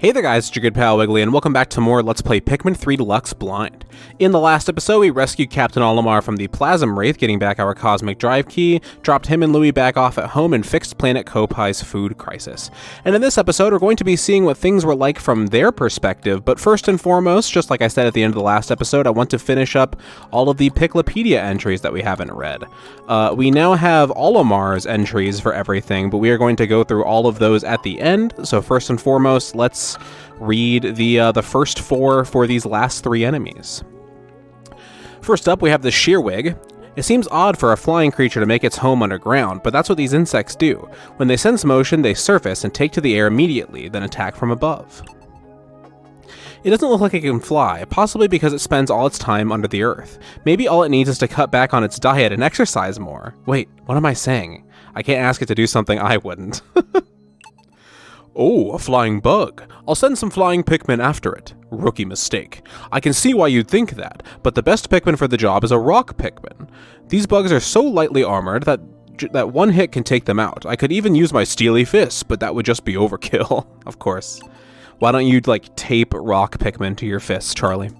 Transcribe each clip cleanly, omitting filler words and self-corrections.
Hey there guys, it's your good pal Wiggly, and welcome back to more Let's Play Pikmin 3 Deluxe Blind. In the last episode, we rescued Captain Olimar from the Plasm Wraith, getting back our Cosmic Drive Key, dropped him and Louie back off at home, and fixed Planet Kopai's food crisis. And in this episode, we're going to be seeing what things were like from their perspective, but first and foremost, just like I said at the end of the last episode, I want to finish up all of the Piklopedia entries that we haven't read. We now have Olimar's entries for everything, but we are going to go through all of those at the end, so first and foremost, let's read the first four for these last three enemies. First up, we have the Shearwig. It seems odd for a flying creature to make its home underground, but that's what these insects do. When they sense motion, they surface and take to the air immediately, then attack from above. It doesn't look like it can fly, possibly because it spends all its time under the earth. Maybe all it needs is to cut back on its diet and exercise more. Wait, what am I saying? I can't ask it to do something I wouldn't. Oh, a flying bug. I'll send some flying Pikmin after it. Rookie mistake. I can see why you'd think that, but the best Pikmin for the job is a rock Pikmin. These bugs are so lightly armored that one hit can take them out. I could even use my steely fists, but that would just be overkill. Of course. Why don't you, tape rock Pikmin to your fists, Charlie?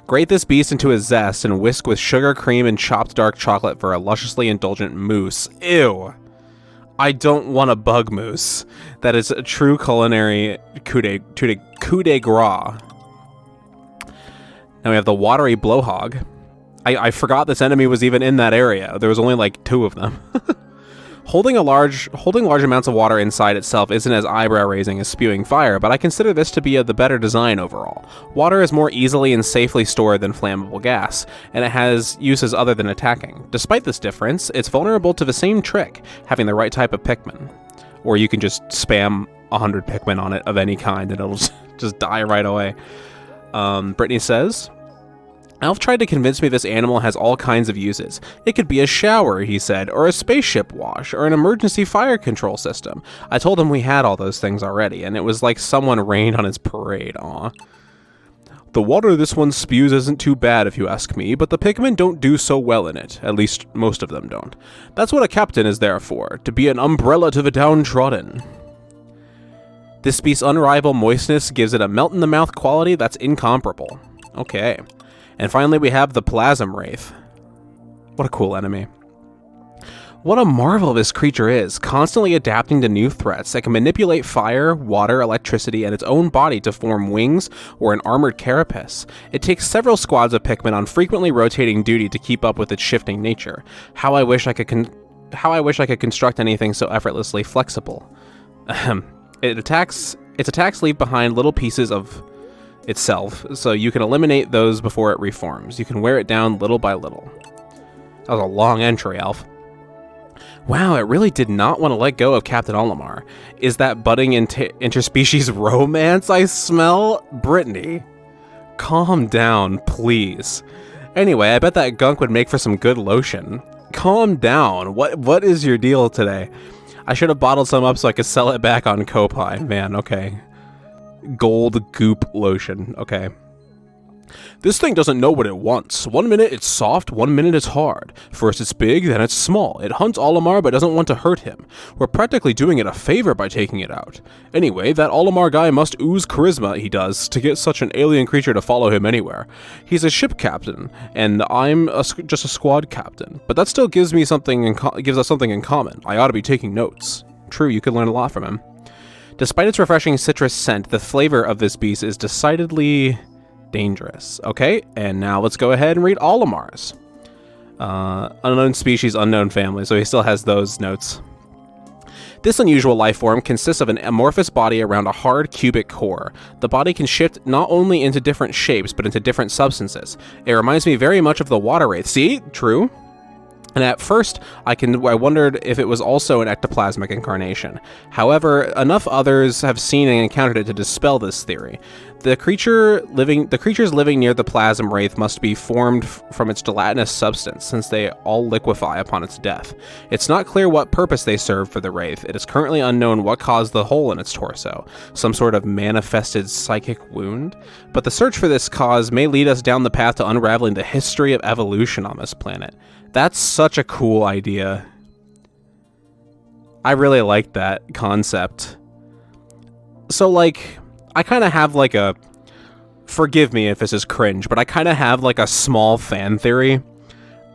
Grate this beast into a zest and whisk with sugar, cream, and chopped dark chocolate for a lusciously indulgent mousse. Ew. I don't want a bug mousse. That is a true culinary coup de grace. Now we have the watery blowhog. I forgot this enemy was even in that area. There was only two of them. Holding large amounts of water inside itself isn't as eyebrow-raising as spewing fire, but I consider this to be the better design overall. Water is more easily and safely stored than flammable gas, and it has uses other than attacking. Despite this difference, it's vulnerable to the same trick, having the right type of Pikmin. Or you can just spam 100 Pikmin on it of any kind, and it'll just die right away. Brittany says, Alf tried to convince me this animal has all kinds of uses. It could be a shower, he said, or a spaceship wash, or an emergency fire control system. I told him we had all those things already, and it was like someone rained on his parade, aw. The water this one spews isn't too bad if you ask me, but the Pikmin don't do so well in it. At least, most of them don't. That's what a captain is there for, to be an umbrella to the downtrodden. This beast's unrivaled moistness gives it a melt-in-the-mouth quality that's incomparable. Okay. And finally, we have the Plasm Wraith. What a cool enemy. What a marvel this creature is, constantly adapting to new threats that can manipulate fire, water, electricity, and its own body to form wings or an armored carapace. It takes several squads of Pikmin on frequently rotating duty to keep up with its shifting nature. How I wish I could construct anything so effortlessly flexible. Its attacks leave behind little pieces of itself, so you can eliminate those before it reforms. You can wear it down little by little. That was a long entry, Alf. Wow, it really did not want to let go of Captain Olimar. Is that budding interspecies romance I smell? Brittany, calm down, please. Anyway, I bet that gunk would make for some good lotion. Calm down. What is your deal today? I should have bottled some up so I could sell it back on Kopai. Man, okay. Gold goop lotion. Okay. This thing doesn't know what it wants. 1 minute it's soft, 1 minute it's hard. First it's big, then it's small. It hunts Olimar but doesn't want to hurt him. We're practically doing it a favor by taking it out. Anyway, that Olimar guy must ooze charisma, he does, to get such an alien creature to follow him anywhere. He's a ship captain, and I'm just a squad captain. But that still gives us something in common. I ought to be taking notes. True, you could learn a lot from him. Despite its refreshing citrus scent, the flavor of this beast is decidedly dangerous. Okay, and now let's go ahead and read Olimar's. Unknown species, unknown family, so he still has those notes. This unusual life form consists of an amorphous body around a hard cubic core. The body can shift not only into different shapes, but into different substances. It reminds me very much of the water wraith. See? True. And at first, I wondered if it was also an ectoplasmic incarnation. However, enough others have seen and encountered it to dispel this theory. The creatures living near the Plasm Wraith must be formed from its gelatinous substance, since they all liquefy upon its death. It's not clear what purpose they serve for the Wraith. It is currently unknown what caused the hole in its torso, some sort of manifested psychic wound. But the search for this cause may lead us down the path to unraveling the history of evolution on this planet. That's such a cool idea. I really like that concept. So, I kind of have like a, forgive me if this is cringe, but I kind of have like a small fan theory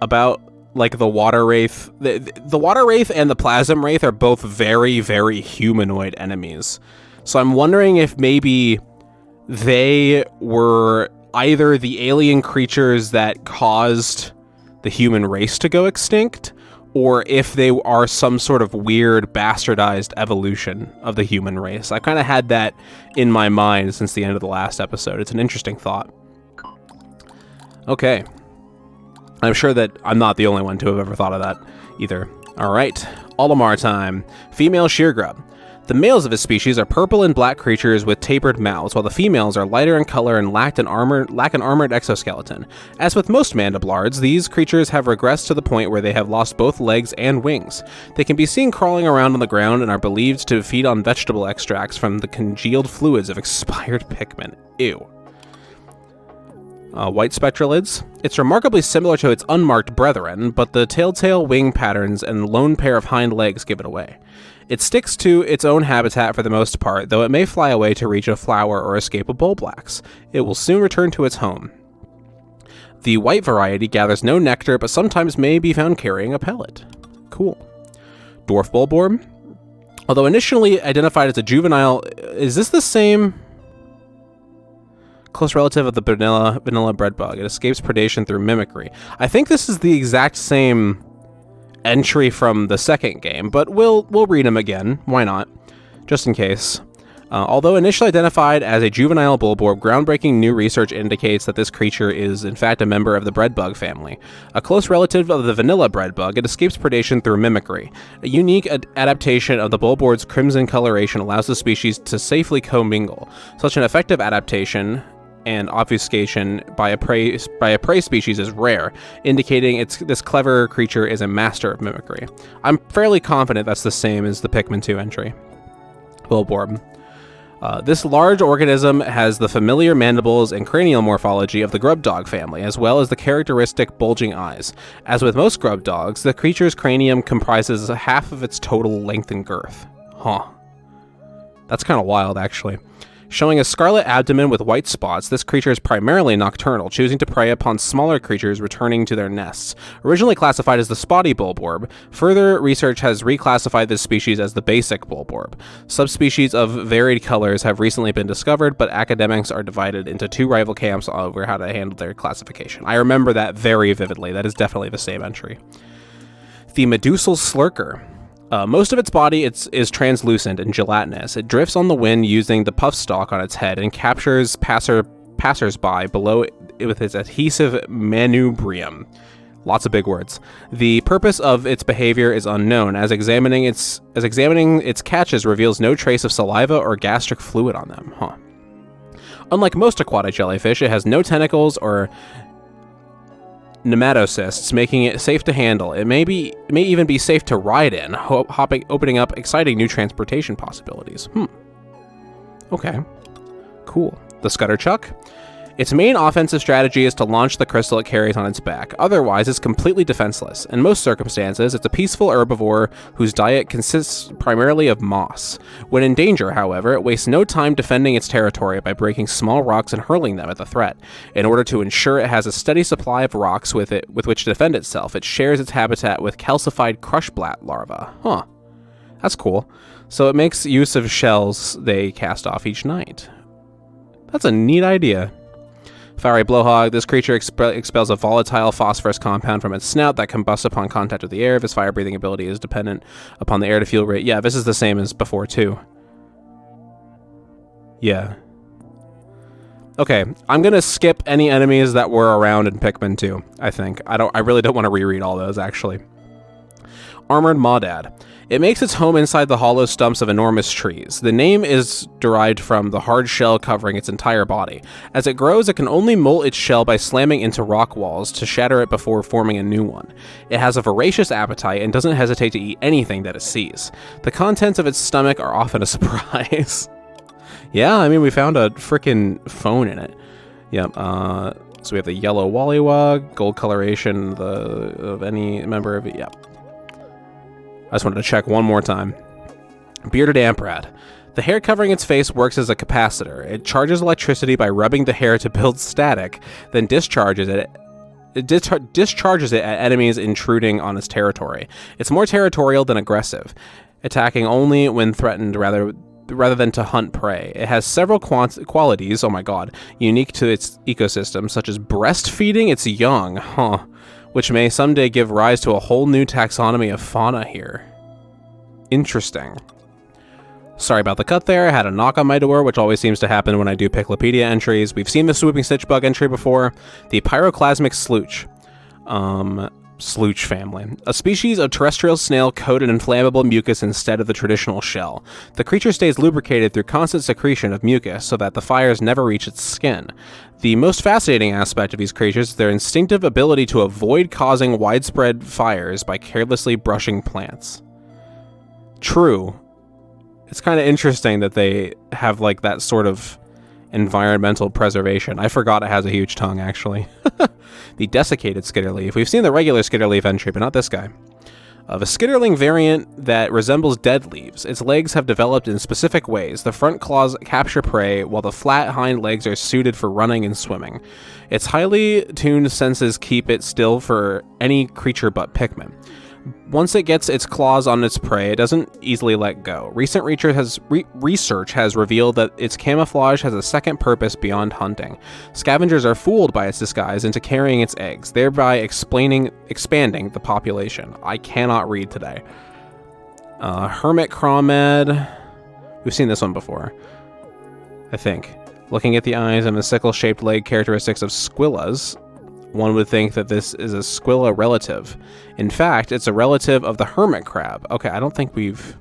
about like the water wraith. The water wraith and the plasm wraith are both very, very humanoid enemies. So I'm wondering if maybe they were either the alien creatures that caused the human race to go extinct, or if they are some sort of weird bastardized evolution of the human race. I kind of had that in my mind since the end of the last episode. It's an interesting thought. Okay. I'm sure that I'm not the only one to have ever thought of that either. All right. Olimar time. Female sheargrub. The males of his species are purple and black creatures with tapered mouths, while the females are lighter in color and lack an armored exoskeleton. As with most mandiblards, these creatures have regressed to the point where they have lost both legs and wings. They can be seen crawling around on the ground and are believed to feed on vegetable extracts from the congealed fluids of expired Pikmin. Ew. White spectralids. It's remarkably similar to its unmarked brethren, but the telltale wing patterns and lone pair of hind legs give it away. It sticks to its own habitat for the most part, though it may fly away to reach a flower or escape a bullblacks. It will soon return to its home. The white variety gathers no nectar, but sometimes may be found carrying a pellet. Cool. Dwarf bulborb. Although initially identified as a juvenile, is this the same close relative of the vanilla bread bug? It escapes predation through mimicry. I think this is the exact same entry from the second game, but we'll read him again. Why not? Just in case. Although initially identified as a juvenile bulborb, groundbreaking new research indicates that this creature is in fact a member of the breadbug family. A close relative of the vanilla breadbug, it escapes predation through mimicry. A unique adaptation of the bulborb's crimson coloration allows the species to safely commingle. Such an effective adaptation and obfuscation by a prey species is rare, indicating this clever creature is a master of mimicry. I'm fairly confident that's the same as the Pikmin 2 entry. Bulborb. This large organism has the familiar mandibles and cranial morphology of the grub dog family, as well as the characteristic bulging eyes. As with most grub dogs, the creature's cranium comprises half of its total length and girth. Huh. That's kind of wild, actually. Showing a scarlet abdomen with white spots, this creature is primarily nocturnal, choosing to prey upon smaller creatures returning to their nests. Originally classified as the spotty bulborb, further research has reclassified this species as the basic bulborb. Subspecies of varied colors have recently been discovered, but academics are divided into two rival camps over how to handle their classification. I remember that very vividly. That is definitely the same entry. The medusal slurker. Most of its body is translucent and gelatinous. It drifts on the wind using the puff stalk on its head and captures passers-by below it with its adhesive manubrium. Lots of big words. The purpose of its behavior is unknown, as examining its catches reveals no trace of saliva or gastric fluid on them. Huh. Unlike most aquatic jellyfish, it has no tentacles or nematocysts, making it safe to handle. It may even be safe to ride in, opening up exciting new transportation possibilities. Okay. Cool. The Scutterchuck. Its main offensive strategy is to launch the crystal it carries on its back. Otherwise, it's completely defenseless. In most circumstances, it's a peaceful herbivore whose diet consists primarily of moss. When in danger, however, it wastes no time defending its territory by breaking small rocks and hurling them at the threat. In order to ensure it has a steady supply of rocks with which to defend itself, it shares its habitat with calcified crushblat larvae. Huh. That's cool. So it makes use of shells they cast off each night. That's a neat idea. Fiery blowhog. This creature expels a volatile phosphorus compound from its snout that combusts upon contact with the air. If its fire-breathing ability is dependent upon the air-to-fuel rate. Yeah, this is the same as before, too. Yeah. Okay, I'm gonna skip any enemies that were around in Pikmin 2, I think. I really don't want to reread all those, actually. Armored Maudad. It makes its home inside the hollow stumps of enormous trees. The name is derived from the hard shell covering its entire body. As it grows, it can only molt its shell by slamming into rock walls to shatter it before forming a new one. It has a voracious appetite and doesn't hesitate to eat anything that it sees. The contents of its stomach are often a surprise. Yeah, I mean, we found a frickin' phone in it. Yep, so we have the yellow Wallywog, gold coloration of any member of it. Yep. I just wanted to check one more time. Bearded Amprat. The hair covering its face works as a capacitor. It charges electricity by rubbing the hair to build static, then discharges it at enemies intruding on its territory. It's more territorial than aggressive, attacking only when threatened rather than to hunt prey. It has several qualities, oh my god, unique to its ecosystem, such as breastfeeding its young, which may someday give rise to a whole new taxonomy of fauna here. Interesting. Sorry about the cut there. I had a knock on my door, which always seems to happen when I do Piklopedia entries. We've seen the swooping stitch bug entry before. The pyroclasmic slooch. Slooch family. A species of terrestrial snail coated in flammable mucus instead of the traditional shell. The creature stays lubricated through constant secretion of mucus so that the fires never reach its skin. The most fascinating aspect of these creatures is their instinctive ability to avoid causing widespread fires by carelessly brushing plants. True. It's kind of interesting that they have like that sort of environmental preservation. I forgot it has a huge tongue, actually. The desiccated skitterleaf. We've seen the regular skitterleaf entry, but not this guy. Of a skitterling variant that resembles dead leaves. Its legs have developed in specific ways. The front claws capture prey, while the flat hind legs are suited for running and swimming. Its highly tuned senses keep it still for any creature but Pikmin. Once it gets its claws on its prey, it doesn't easily let go. Recent research has revealed that its camouflage has a second purpose beyond hunting. Scavengers are fooled by its disguise into carrying its eggs, thereby expanding the population. I cannot read today. Hermit Crawmed. We've seen this one before, I think. Looking at the eyes and the sickle-shaped leg characteristics of squillas, one would think that this is a squilla relative. In fact, it's a relative of the hermit crab. Okay, I don't think we've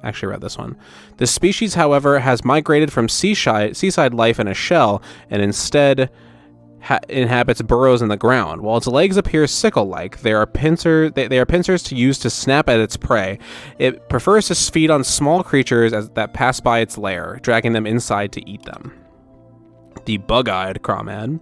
actually read this one. This species, however, has migrated from seaside life in a shell and instead inhabits burrows in the ground. While its legs appear sickle-like, they are pincers to use to snap at its prey. It prefers to feed on small creatures that pass by its lair, dragging them inside to eat them. The bug-eyed crawmad.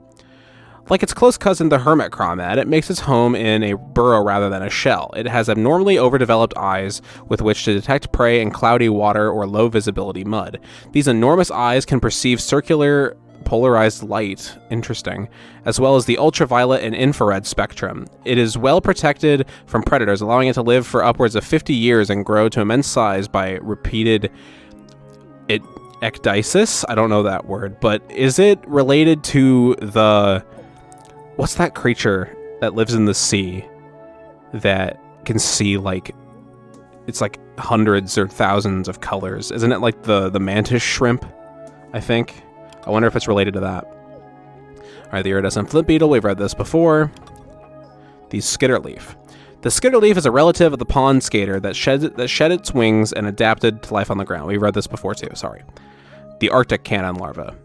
Like its close cousin, the hermit crawmad, it makes its home in a burrow rather than a shell. It has abnormally overdeveloped eyes with which to detect prey in cloudy water or low-visibility mud. These enormous eyes can perceive circular polarized light, interesting, as well as the ultraviolet and infrared spectrum. It is well protected from predators, allowing it to live for upwards of 50 years and grow to immense size by repeated ecdysis? I don't know that word, but is it related to the... What's that creature that lives in the sea that can see, like, it's like hundreds or thousands of colors? Isn't it like the mantis shrimp, I think? I wonder if it's related to that. Alright, the iridescent flint beetle, we've read this before. The skitterleaf. The skitterleaf is a relative of the pond skater that shed its wings and adapted to life on the ground. We've read this before too, sorry. The Arctic cannon larva.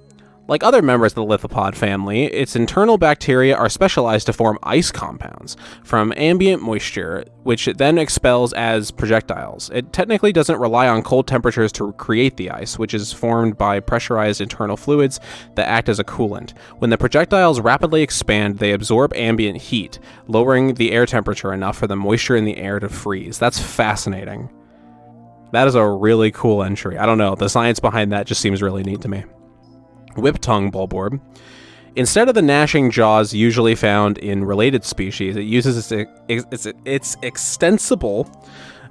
Like other members of the lithopod family, its internal bacteria are specialized to form ice compounds from ambient moisture, which it then expels as projectiles. It technically doesn't rely on cold temperatures to create the ice, which is formed by pressurized internal fluids that act as a coolant. When the projectiles rapidly expand, they absorb ambient heat, lowering the air temperature enough for the moisture in the air to freeze. That's fascinating. That is a really cool entry. I don't know, the science behind that just seems really neat to me. Whip-tongue bulborb. Instead of the gnashing jaws usually found in related species, it uses its extensible,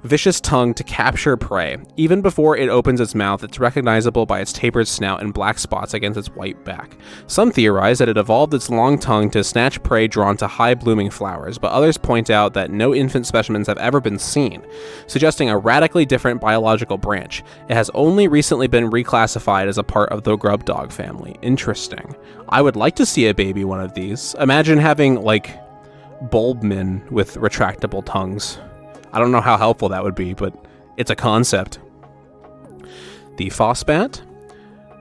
vicious tongue to capture prey. Even before it opens its mouth, it's recognizable by its tapered snout and black spots against its white back. Some theorize that it evolved its long tongue to snatch prey drawn to high-blooming flowers, but others point out that no infant specimens have ever been seen, suggesting a radically different biological branch. It has only recently been reclassified as a part of the grub dog family. Interesting. I would like to see a baby one of these. Imagine having, like, bulbmen with retractable tongues. I don't know how helpful that would be, but it's a concept. The phosbat,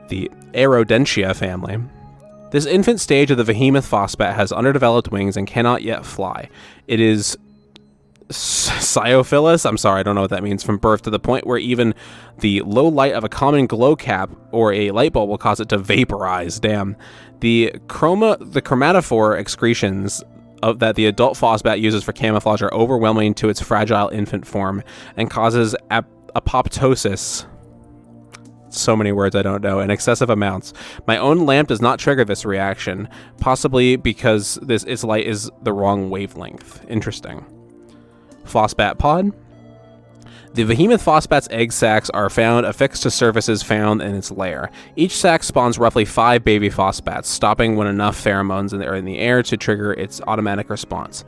the Aerodentia family. This infant stage of the behemoth phosbat has underdeveloped wings and cannot yet fly. It is sciophilous, I'm sorry, I don't know what that means, from birth to the point where even the low light of a common glow cap or a light bulb will cause it to vaporize. Damn. The chromatophore excretions that the adult phosbat uses for camouflage are overwhelming to its fragile infant form and causes apoptosis. So many words I don't know, in excessive amounts. My own lamp does not trigger this reaction, possibly because its light is the wrong wavelength. Interesting. Phosbat pod. The behemoth phosbat's egg sacs are found affixed to surfaces found in its lair. Each sac spawns roughly 5 baby phosbats, stopping when enough pheromones are in the air to trigger its automatic response.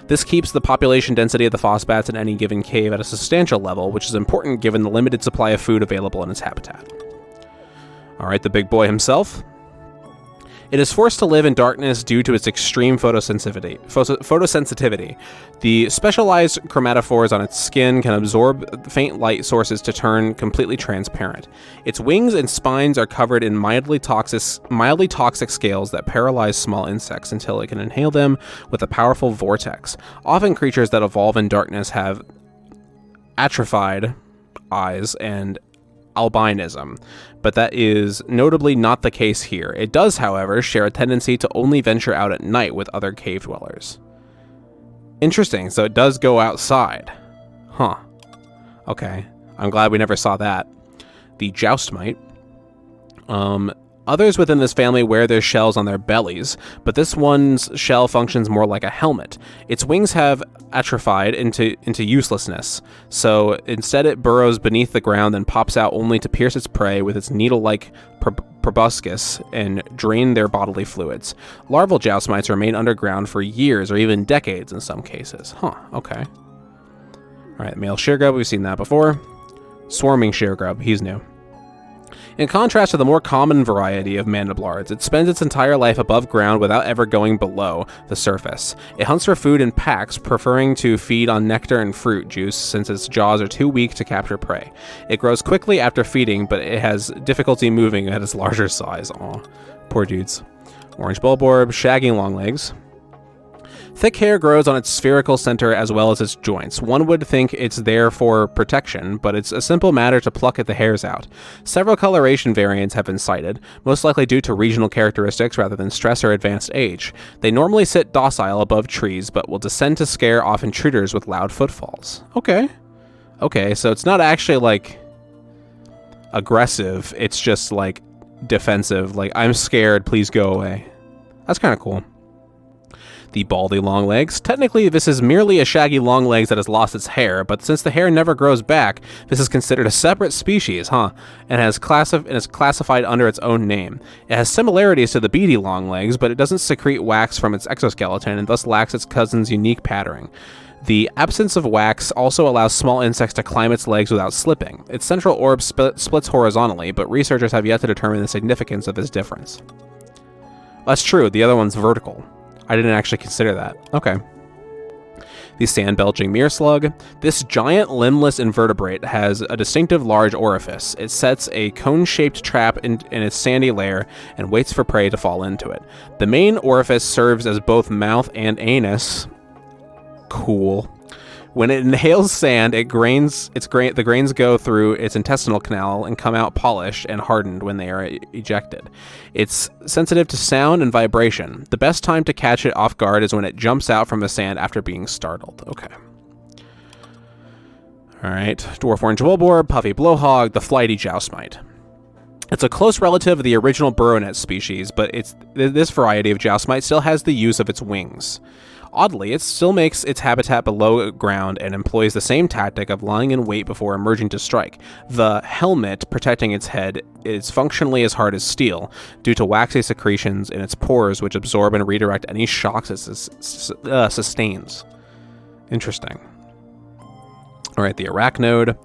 This keeps the population density of the phosbats in any given cave at a substantial level, which is important given the limited supply of food available in its habitat. Alright, the big boy himself. It is forced to live in darkness due to its extreme photosensitivity. The specialized chromatophores on its skin can absorb faint light sources to turn completely transparent. Its wings and spines are covered in mildly toxic scales that paralyze small insects until it can inhale them with a powerful vortex. Often creatures that evolve in darkness have atrophied eyes and albinism, but that is notably not the case here. It does, however, share a tendency to only venture out at night with other cave dwellers. Interesting, so it does go outside. Huh. Okay, I'm glad we never saw that. The joustmite. Others within this family wear their shells on their bellies, but this one's shell functions more like a helmet. Its wings have atrophied into uselessness, so instead it burrows beneath the ground and pops out only to pierce its prey with its needle-like proboscis and drain their bodily fluids. Larval joustmites remain underground for years or even decades in some cases. Huh, okay. Alright, male sheargrub, we've seen that before. Swarming sheargrub, he's new. In contrast to the more common variety of mandiblards, it spends its entire life above ground without ever going below the surface. It hunts for food in packs, preferring to feed on nectar and fruit juice since its jaws are too weak to capture prey. It grows quickly after feeding, but it has difficulty moving at its larger size. Aw, poor dudes. Orange bulborb, shaggy long legs. Thick hair grows on its spherical center as well as its joints. One would think it's there for protection, but it's a simple matter to pluck the hairs out. Several coloration variants have been cited, most likely due to regional characteristics rather than stress or advanced age. They normally sit docile above trees, but will descend to scare off intruders with loud footfalls. Okay. Okay, so it's not actually, like, aggressive. It's just, like, defensive. Like, I'm scared, please go away. That's kind of cool. The baldy longlegs. Technically, this is merely a shaggy longlegs that has lost its hair, but since the hair never grows back, this is considered a separate species, and is classified under its own name. It has similarities to the beady longlegs, but it doesn't secrete wax from its exoskeleton and thus lacks its cousin's unique patterning. The absence of wax also allows small insects to climb its legs without slipping. Its central orb splits horizontally, but researchers have yet to determine the significance of this difference. That's true, the other one's vertical. I didn't actually consider that. Okay. The sand-belching mere slug. This giant limbless invertebrate has a distinctive large orifice. It sets a cone-shaped trap in its sandy lair and waits for prey to fall into it. The main orifice serves as both mouth and anus. Cool. When it inhales sand, the grains go through its intestinal canal and come out polished and hardened when they are ejected. It's sensitive to sound and vibration. The best time to catch it off guard is when it jumps out from the sand after being startled. Okay. Alright. Dwarf orange bulborb, puffy blowhog, the flighty joustmite. It's a close relative of the original burrownet species, but this variety of joustmite still has the use of its wings. Oddly, it still makes its habitat below ground and employs the same tactic of lying in wait before emerging to strike. The helmet protecting its head is functionally as hard as steel, due to waxy secretions in its pores which absorb and redirect any shocks it sustains. Interesting. Alright, the arachnode.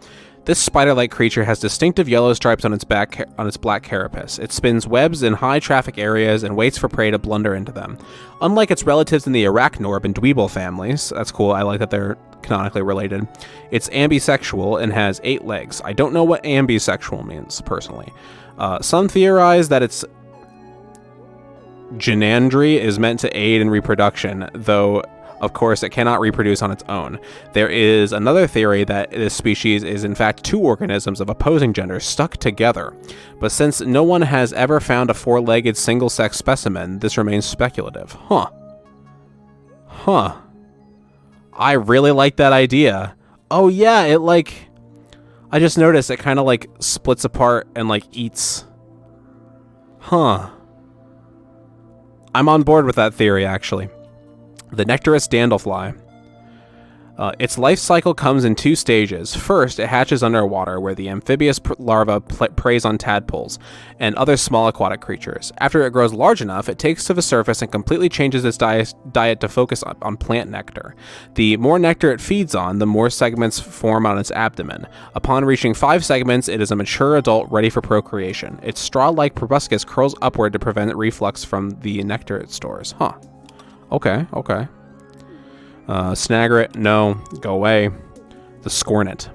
This spider-like creature has distinctive yellow stripes on its black carapace. It spins webs in high-traffic areas and waits for prey to blunder into them. Unlike its relatives in the arachnorb and dweeble families, that's cool, I like that they're canonically related, it's ambisexual and has 8 legs. I don't know what ambisexual means, personally. Some theorize that its gynandry is meant to aid in reproduction, though of course, it cannot reproduce on its own. There is another theory that this species is in fact 2 organisms of opposing gender stuck together. But since no one has ever found a 4-legged single-sex specimen, this remains speculative. Huh. I really like that idea. Oh yeah, I just noticed it kind of like splits apart and like eats. Huh. I'm on board with that theory, actually. The nectarous dandlefly. Its life cycle comes in 2 stages. First, it hatches underwater, where the amphibious larva preys on tadpoles and other small aquatic creatures. After it grows large enough, it takes to the surface and completely changes its diet to focus on plant nectar. The more nectar it feeds on, the more segments form on its abdomen. Upon reaching 5 segments, it is a mature adult ready for procreation. Its straw-like proboscis curls upward to prevent reflux from the nectar it stores. Huh. Okay. Snagger, no, go away. The scornet.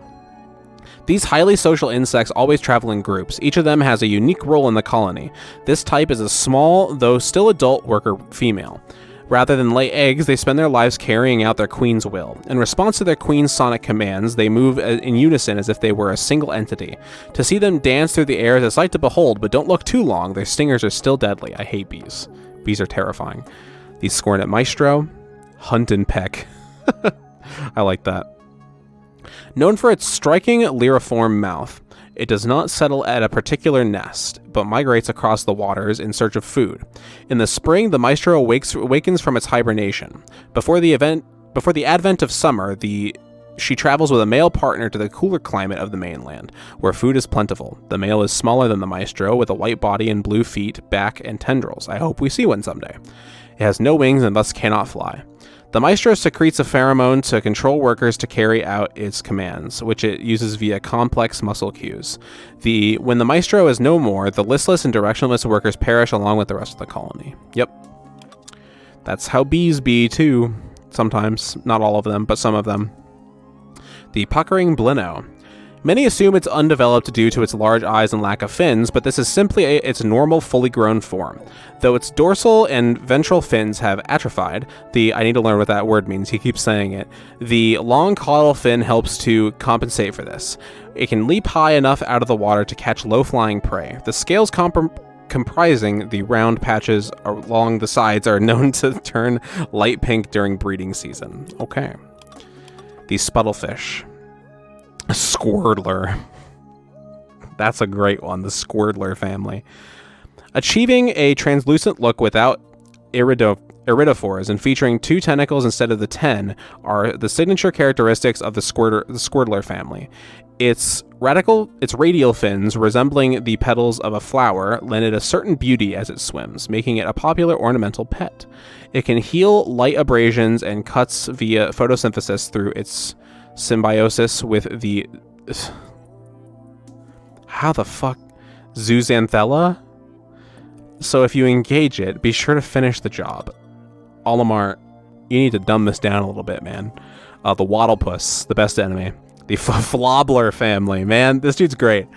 These highly social insects always travel in groups. Each of them has a unique role in the colony. This type is a small, though still adult worker female. Rather than lay eggs, they spend their lives carrying out their queen's will. In response to their queen's sonic commands, they move in unison as if they were a single entity. To see them dance through the air is a sight to behold, but don't look too long. Their stingers are still deadly. I hate bees. Bees are terrifying. The scornet maestro. Hunt and peck. I like that. Known for its striking lyriform mouth, it does not settle at a particular nest, but migrates across the waters in search of food. In the spring, the maestro awakens from its hibernation. Before the advent of summer, she travels with a male partner to the cooler climate of the mainland, where food is plentiful. The male is smaller than the maestro, with a white body and blue feet, back, and tendrils. I hope we see one someday. It has no wings and thus cannot fly. The maestro secretes a pheromone to control workers to carry out its commands, which it uses via complex muscle cues. When the maestro is no more, the listless and directionless workers perish along with the rest of the colony. Yep. That's how bees be, too. Sometimes. Not all of them, but some of them. The puckering blino. Many assume it's undeveloped due to its large eyes and lack of fins, but this is simply its normal, fully grown form. Though its dorsal and ventral fins have atrophied, I need to learn what that word means, he keeps saying it, the long caudal fin helps to compensate for this. It can leap high enough out of the water to catch low-flying prey. The scales comprising the round patches along the sides are known to turn light pink during breeding season. Okay. The sputtlefish. Squirtler. That's a great one, the Squirtler family. Achieving a translucent look without iridophores and featuring 2 tentacles instead of the 10 are the signature characteristics of the Squirtler family. Its radial fins, resembling the petals of a flower, lend it a certain beauty as it swims, making it a popular ornamental pet. It can heal light abrasions and cuts via photosynthesis through its symbiosis with the... How the fuck? Zooxanthella? So if you engage it, be sure to finish the job. Olimar, you need to dumb this down a little bit, man. The Wattlepuss, the best enemy. The Flobler family, man. This dude's great.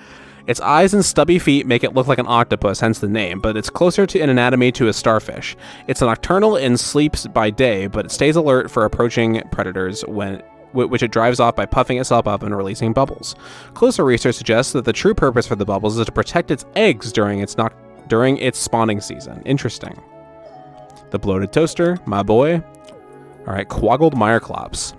Its eyes and stubby feet make it look like an octopus, hence the name, but it's closer in anatomy to a starfish. It's nocturnal and sleeps by day, but it stays alert for approaching predators which it drives off by puffing itself up and releasing bubbles. Closer research suggests that the true purpose for the bubbles is to protect its eggs during its spawning season. Interesting. The bloated toaster, my boy. Alright, quaggled myreclops.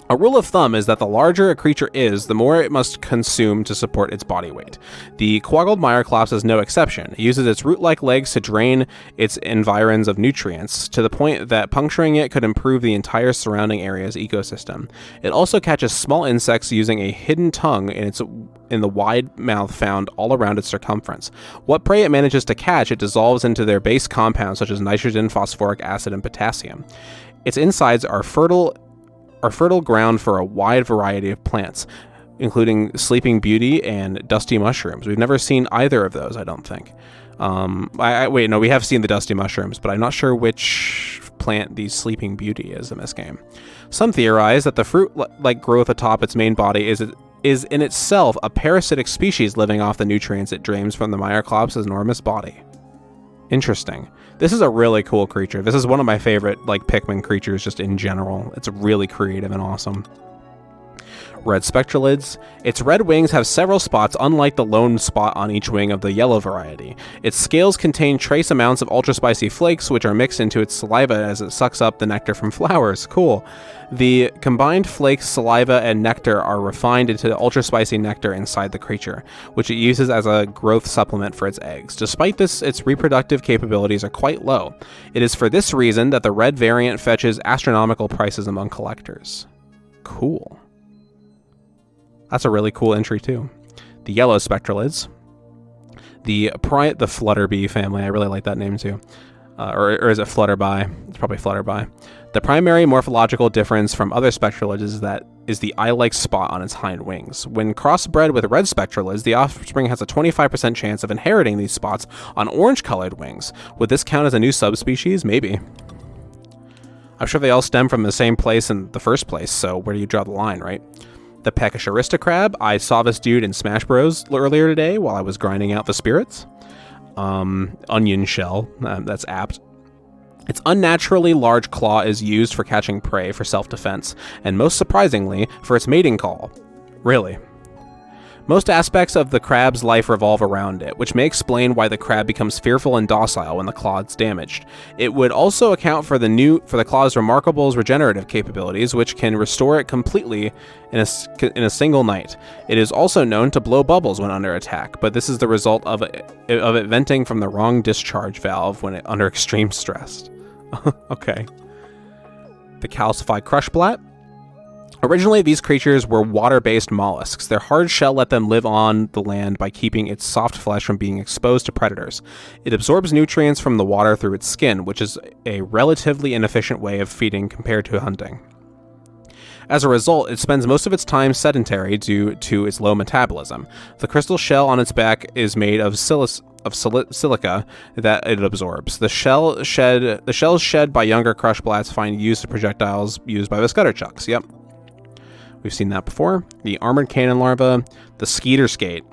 A rule of thumb is that the larger a creature is, the more it must consume to support its body weight. The quaggled myreclops is no exception. It uses its root-like legs to drain its environs of nutrients, to the point that puncturing it could improve the entire surrounding area's ecosystem. It also catches small insects using a hidden tongue in the wide mouth found all around its circumference. What prey it manages to catch, it dissolves into their base compounds such as nitrogen, phosphoric acid, and potassium. Its insides are fertile ground for a wide variety of plants, including Sleeping Beauty and dusty mushrooms. We've never seen either of those, I don't think. Wait, no, we have seen the dusty mushrooms, but I'm not sure which plant the Sleeping Beauty is in this game. Some theorize that the fruit-like growth atop its main body is in itself a parasitic species living off the nutrients it drains from the myreclops' enormous body. Interesting. This is a really cool creature. This is one of my favorite, Pikmin creatures just in general. It's really creative and awesome. Red spectralids. Its red wings have several spots, unlike the lone spot on each wing of the yellow variety. Its scales contain trace amounts of ultra-spicy flakes, which are mixed into its saliva as it sucks up the nectar from flowers. Cool. The combined flakes, saliva, and nectar are refined into the ultra-spicy nectar inside the creature, which it uses as a growth supplement for its eggs. Despite this, its reproductive capabilities are quite low. It is for this reason that the red variant fetches astronomical prices among collectors. Cool. That's a really cool entry, too. The yellow spectralids. The Flutterbee family. I really like that name, too. Or is it Flutterby? It's probably Flutterby. The primary morphological difference from other spectralids is the eye-like spot on its hind wings. When crossbred with red spectralids, the offspring has a 25% chance of inheriting these spots on orange-colored wings. Would this count as a new subspecies? Maybe. I'm sure they all stem from the same place in the first place, so where do you draw the line, right? The peckish aristocrab. I saw this dude in Smash Bros. Earlier today while I was grinding out the spirits. Onion shell. That's apt. Its unnaturally large claw is used for catching prey for self-defense, and most surprisingly, for its mating call. Really. Most aspects of the crab's life revolve around it, which may explain why the crab becomes fearful and docile when the claw is damaged. It would also account for the claw's remarkable regenerative capabilities, which can restore it completely in a single night. It is also known to blow bubbles when under attack, but this is the result of it venting from the wrong discharge valve when under extreme stress. Okay. The calcified crushblat. Originally, these creatures were water-based mollusks. Their hard shell let them live on the land by keeping its soft flesh from being exposed to predators. It absorbs nutrients from the water through its skin, which is a relatively inefficient way of feeding compared to hunting. As a result, it spends most of its time sedentary due to its low metabolism. The crystal shell on its back is made of silica that it absorbs. The shells shed by younger crushblats find use of projectiles used by the scutterchucks. Yep. We've seen that before. The armored cannon larva, the skeeter skate,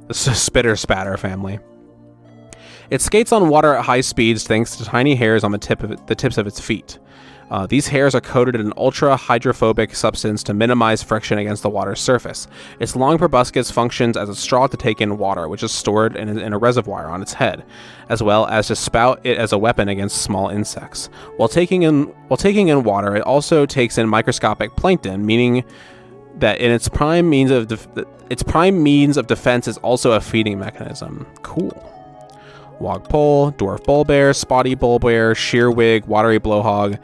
the spitter spatter family. It skates on water at high speeds thanks to tiny hairs on the tips of its feet. These hairs are coated in an ultra-hydrophobic substance to minimize friction against the water's surface. Its long proboscis functions as a straw to take in water, which is stored in a reservoir on its head, as well as to spout it as a weapon against small insects. While taking in water, it also takes in microscopic plankton, meaning that in its prime means of defense is also a feeding mechanism. Cool. Wogpole, dwarf bullbear, spotty bullbear, shearwig, watery blowhog.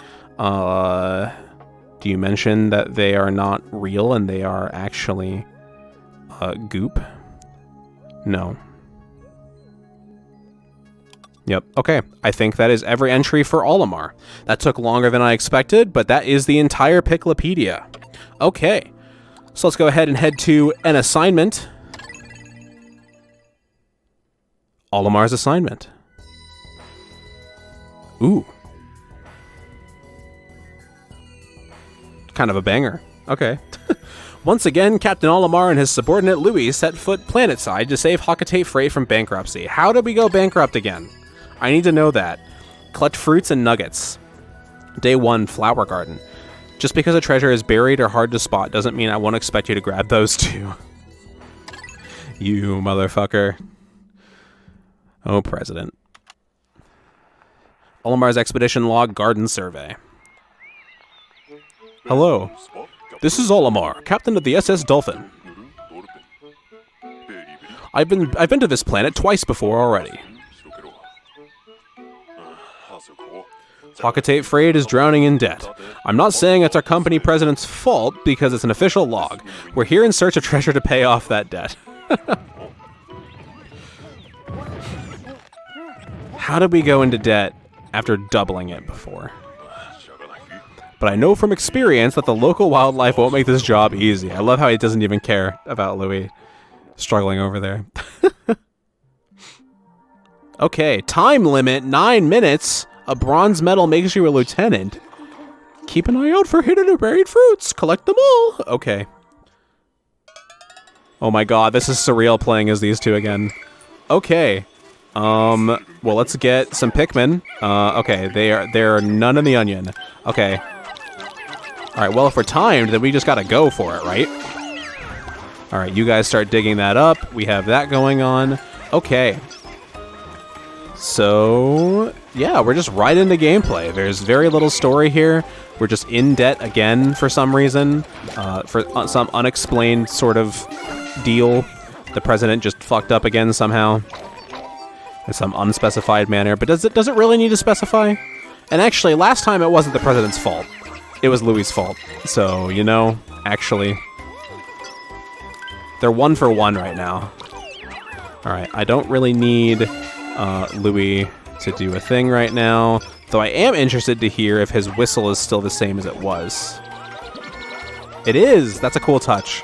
Do you mention that they are not real and they are actually goop? No. Yep. Okay. I think that is every entry for Olimar. That took longer than I expected, but that is the entire Piklopedia. Okay. So let's go ahead and head to an assignment. Olimar's assignment. Ooh. Kind of a banger. Okay. Once again, Captain Olimar and his subordinate Louis set foot planetside to save Hockatate Freight from bankruptcy. How did we go bankrupt again? I need to know that. Collect fruits and nuggets. Day 1, Flower Garden. Just because a treasure is buried or hard to spot doesn't mean I won't expect you to grab those too. You motherfucker. Oh, President. Olimar's Expedition Log Garden Survey. Hello. This is Olimar, captain of the SS Dolphin. I've been to this planet twice before already. Hockatate Freight is drowning in debt. I'm not saying it's our company president's fault because it's an official log. We're here in search of treasure to pay off that debt. How did we go into debt after doubling it before? But I know from experience that the local wildlife won't make this job easy. I love how he doesn't even care about Louis struggling over there. Okay, time limit, 9 minutes. A bronze medal makes you a lieutenant. Keep an eye out for hidden or buried fruits. Collect them all. Okay. Oh my god, this is surreal playing as these two again. Okay. Well, let's get some Pikmin. Okay, they're none in the onion. Okay. Alright, well, if we're timed, then we just gotta go for it, right? All right, you guys start digging that up. We have that going on. Okay. So, yeah, we're just right into gameplay. There's very little story here. We're just in debt again for some reason. For some unexplained sort of deal. The president just fucked up again somehow. In some unspecified manner. But does it really need to specify? And actually, last time it wasn't the president's fault. It was Louis' fault. So, you know, actually... They're 1 for 1 right now. Alright, I don't really need Louis to do a thing right now. Though I am interested to hear if his whistle is still the same as it was. It is! That's a cool touch.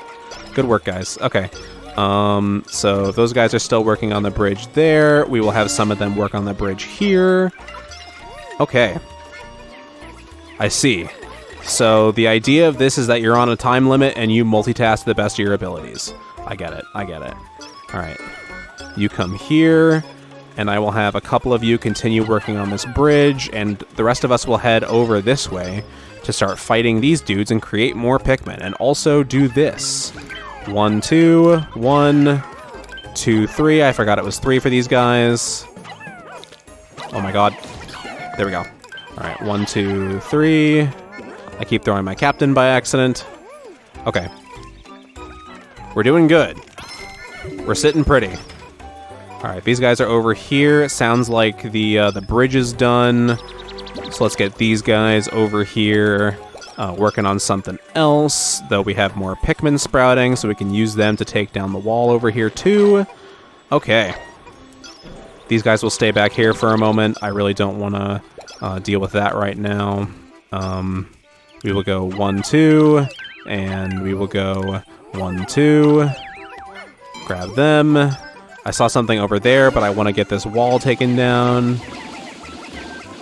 Good work, guys. Okay. So those guys are still working on the bridge there. We will have some of them work on the bridge here. Okay. I see. So the idea of this is that you're on a time limit and you multitask to the best of your abilities. I get it. I get it. All right. You come here, and I will have a couple of you continue working on this bridge, and the rest of us will head over this way to start fighting these dudes and create more Pikmin, and also do this. 1, 2, 1, 2, 3. I forgot it was 3 for these guys. Oh my god. There we go. All right, 1, 2, 3. I keep throwing my captain by accident. Okay. We're doing good. We're sitting pretty. All right, these guys are over here. It sounds like the bridge is done. So let's get these guys over here working on something else. Though we have more Pikmin sprouting, so we can use them to take down the wall over here too. Okay. These guys will stay back here for a moment. I really don't want to deal with that right now. We will go 1, 2, and we will go 1, 2. Grab them. I saw something over there, but I want to get this wall taken down.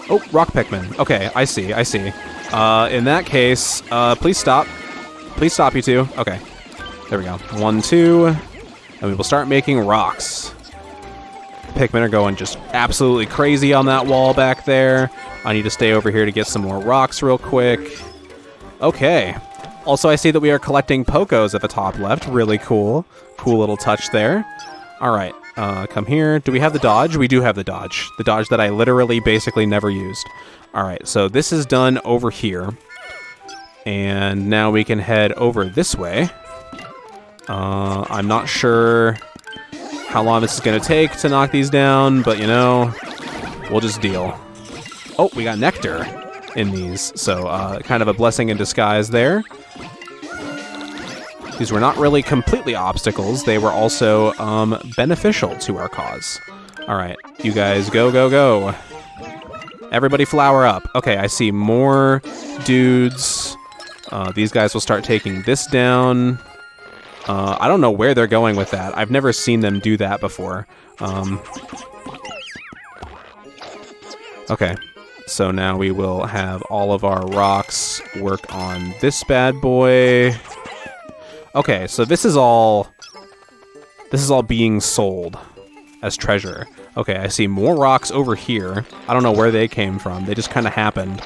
Oh, rock Pikmin. Okay, I see, I see. In that case, please stop. Please stop, you two. Okay, there we go. 1, 2, and we will start making rocks. Pikmin are going just absolutely crazy on that wall back there. I need to stay over here to get some more rocks real quick. Okay. Also, I see that we are collecting Pokos at the top left. Really cool. Cool little touch there. All right. Come here. Do we have the dodge? We do have the dodge. The dodge that I literally basically never used. All right. So this is done over here. And now we can head over this way. I'm not sure how long this is going to take to knock these down, but, you know, we'll just deal. Oh, we got nectar in these, so kind of a blessing in disguise there. These were not really completely obstacles. They were also beneficial to our cause. All right, you guys go, go, go. Everybody flower up. Okay, I see more dudes. These guys will start taking this down. I don't know where they're going with that. I've never seen them do that before. Okay. So now we will have all of our rocks work on this bad boy. Okay, so this is all being sold as treasure. Okay, I see more rocks over here. I don't know where they came from. They just kind of happened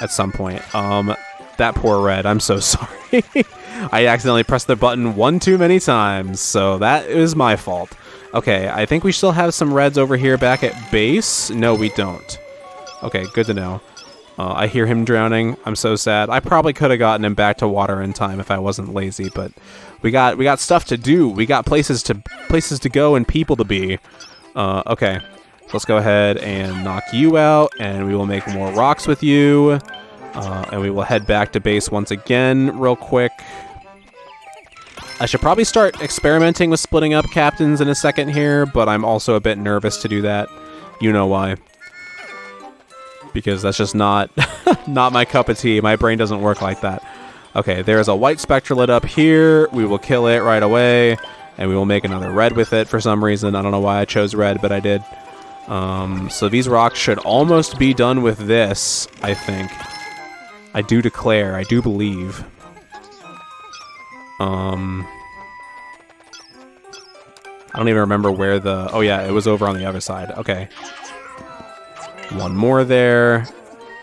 at some point. That poor red. I'm so sorry. I accidentally pressed the button one too many times, so that is my fault. Okay, I think we still have some reds over here back at base. No, we don't. Okay, good to know. I hear him drowning. I'm so sad. I probably could have gotten him back to water in time if I wasn't lazy, but we got stuff to do. We got places to go and people to be. Okay, let's go ahead and knock you out, and we will make more rocks with you, and we will head back to base once again real quick. I should probably start experimenting with splitting up captains in a second here, but I'm also a bit nervous to do that. You know why. Because that's just not not my cup of tea. My brain doesn't work like that. Okay, there's a white spectrolite up here. We will kill it right away, and we will make another red with it for some reason. I don't know why I chose red, but I did. So these rocks should almost be done with this, I think. I do declare, I do believe. I don't even remember where the... Oh yeah, it was over on the other side. Okay. One more there.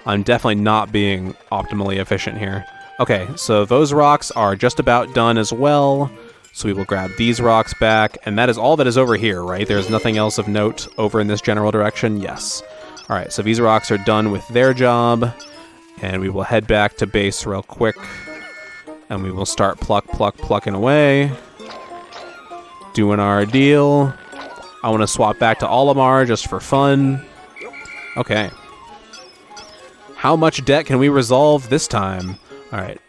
I'm definitely not being optimally efficient here. Okay, so those rocks are just about done as well. So we will grab these rocks back, and that is all that is over here, right? There's nothing else of note over in this general direction? Yes. All right, so these rocks are done with their job, and we will head back to base real quick, and we will start plucking away, doing our deal. I want to swap back to Olimar just for fun. Okay. How much debt can we resolve this time? All right.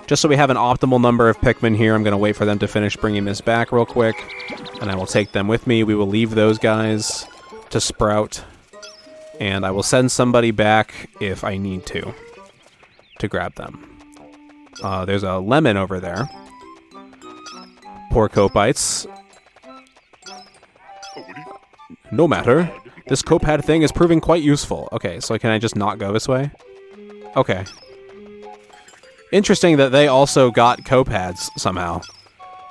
Just so we have an optimal number of Pikmin here, I'm going to wait for them to finish bringing this back real quick, and I will take them with me. We will leave those guys to sprout, and I will send somebody back if I need to grab them. There's a lemon over there. Poor Copites. No matter. This copad thing is proving quite useful. Okay, so can I just not go this way? Okay. Interesting that they also got copads somehow.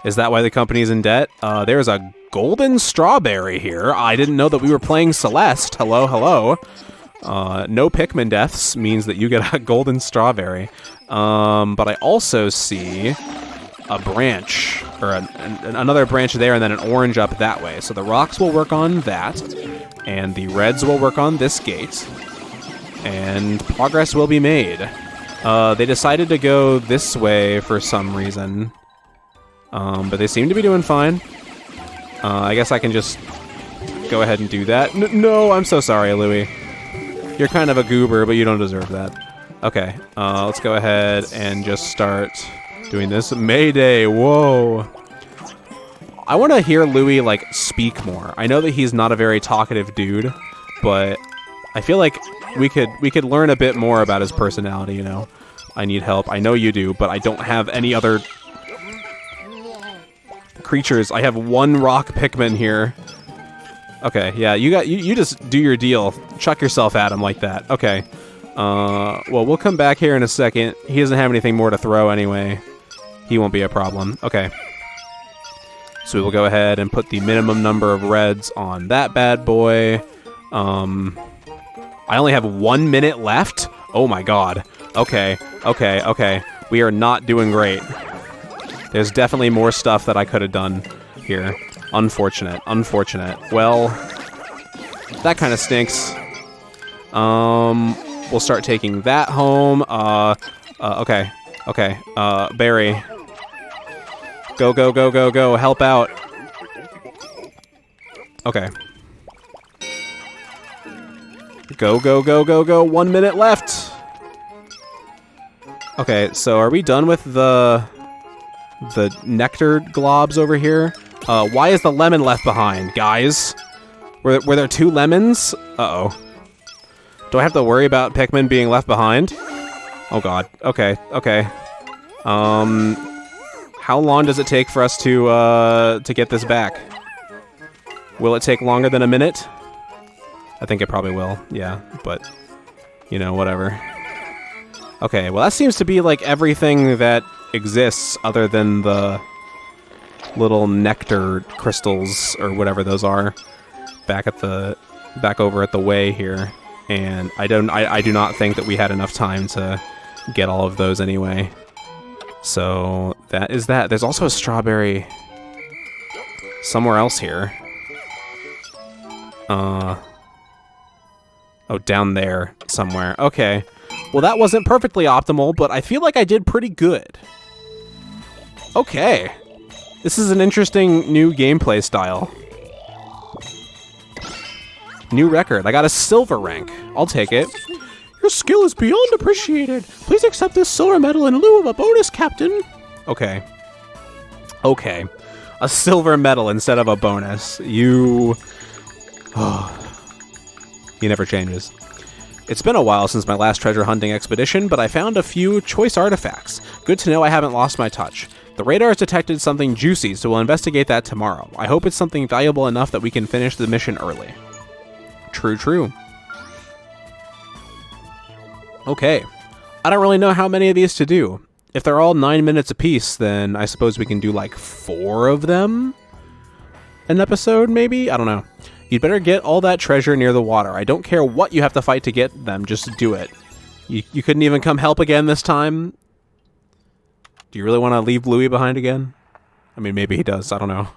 Is that why the company's in debt? There's a golden strawberry here. I didn't know that we were playing Celeste. Hello, hello. No Pikmin deaths means that you get a golden strawberry. But I also see a branch, or another branch there, and then an orange up that way. So the rocks will work on that, and the reds will work on this gate, and progress will be made. They decided to go this way for some reason, but they seem to be doing fine. I guess I can just go ahead and do that. No, I'm so sorry, Louie. You're kind of a goober, but you don't deserve that. Okay, let's go ahead and just start doing this. Mayday, whoa. I want to hear Louie, like, speak more. I know that he's not a very talkative dude, but I feel like we could learn a bit more about his personality, you know. I need help. I know you do, but I don't have any other creatures. I have one rock Pikmin here. Okay, yeah, you just do your deal. Chuck yourself at him like that. Okay. Well, we'll come back here in a second. He doesn't have anything more to throw anyway. He won't be a problem. Okay. So we will go ahead and put the minimum number of reds on that bad boy. I only have 1 minute left? Oh my god. Okay. We are not doing great. There's definitely more stuff that I could have done here. Unfortunate. Well, that kind of stinks. We'll start taking that home. Okay. Barry. Go. Help out. Okay. Go. 1 minute left. Okay, so are we done with the nectar globs over here? Why is the lemon left behind, guys? Were there 2 lemons? Uh-oh. Do I have to worry about Pikmin being left behind? Oh god. Okay. How long does it take for us to get this back? Will it take longer than a minute? I think it probably will, yeah, but, you know, whatever. Okay, well that seems to be like everything that exists other than the little nectar crystals, or whatever those are, back over at the way here. And I do not think that we had enough time to get all of those anyway. So that is that. There's also a strawberry somewhere else here. Oh, down there somewhere. Okay. Well, that wasn't perfectly optimal, but I feel like I did pretty good. Okay. This is an interesting new gameplay style. New record. I got a silver rank. I'll take it. Your skill is beyond appreciated. Please accept this silver medal in lieu of a bonus, Captain. Okay. A silver medal instead of a bonus. You... Oh. He never changes. It's been a while since my last treasure hunting expedition, but I found a few choice artifacts. Good to know I haven't lost my touch. The radar has detected something juicy, so we'll investigate that tomorrow. I hope it's something valuable enough that we can finish the mission early. True. Okay. I don't really know how many of these to do. If they're all 9 minutes apiece, then I suppose we can do like 4 of them an episode, maybe? I don't know. You'd better get all that treasure near the water. I don't care what you have to fight to get them, just do it. You couldn't even come help again this time? Do you really want to leave Louie behind again? I mean, maybe he does. I don't know.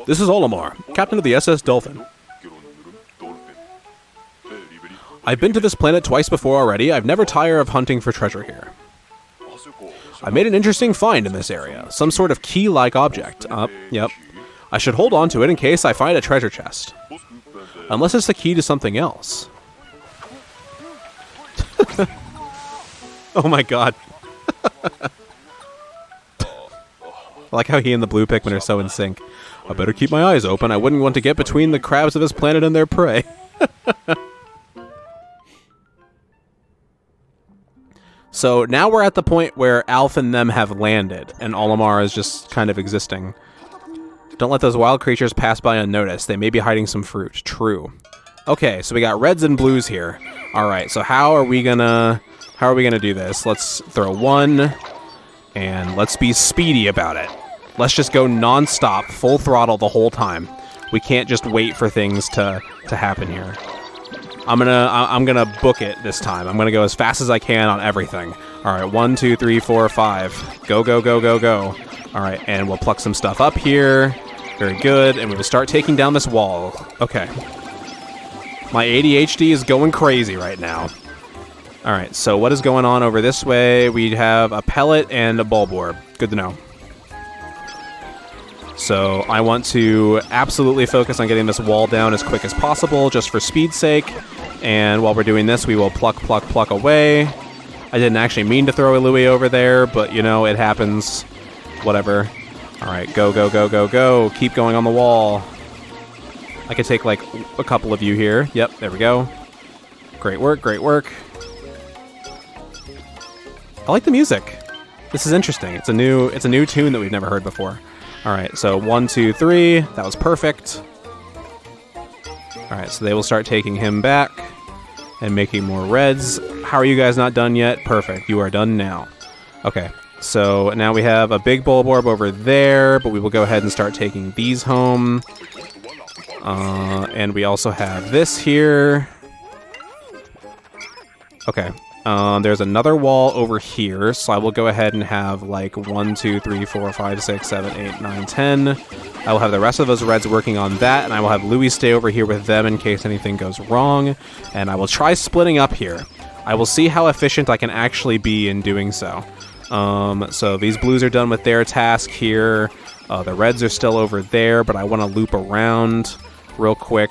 This is Olimar, captain of the SS Dolphin. I've been to this planet twice before already. I've never tired of hunting for treasure here. I made an interesting find in this area. Some sort of key-like object. Yep. I should hold on to it in case I find a treasure chest. Unless it's the key to something else. Oh my god. I like how he and the blue Pikmin are so in sync. I better keep my eyes open. I wouldn't want to get between the crabs of this planet and their prey. So now we're at the point where Alf and them have landed, and Olimar is just kind of existing. Don't let those wild creatures pass by unnoticed. They may be hiding some fruit. True. Okay, so we got reds and blues here. Alright, so how are we gonna do this? Let's throw one, and let's be speedy about it. Let's just go non-stop, full throttle the whole time. We can't just wait for things to happen here. I'm gonna book it this time. I'm gonna go as fast as I can on everything. All right, 1, 2, 3, 4, 5. Go, go, go, go, go. All right, and we'll pluck some stuff up here. Very good, and we will start taking down this wall. Okay. My ADHD is going crazy right now. All right, so what is going on over this way? We have a pellet and a bulborb. Good to know. So I want to absolutely focus on getting this wall down as quick as possible, just for speed's sake. And while we're doing this, we will pluck, pluck, pluck away. I didn't actually mean to throw a Louie over there, but, you know, it happens. Whatever. All right, go, go, go, go, go. Keep going on the wall. I could take, like, a couple of you here. Yep, there we go. Great work, great work. I like the music. This is interesting. It's a new tune that we've never heard before. All right, so 1, 2, 3. That was perfect. All right, so they will start taking him back and making more reds. How are you guys not done yet? Perfect. You are done now. Okay, so now we have a big bulborb over there, but we will go ahead and start taking these home. And we also have this here. Okay. There's another wall over here, so I will go ahead and have like 1, 2, 3, 4, 5, 6, 7, 8, 9, 10. I will have the rest of those reds working on that, and I will have Louie stay over here with them in case anything goes wrong. And I will try splitting up here. I will see how efficient I can actually be in doing so. So these blues are done with their task here. The reds are still over there, but I want to loop around real quick.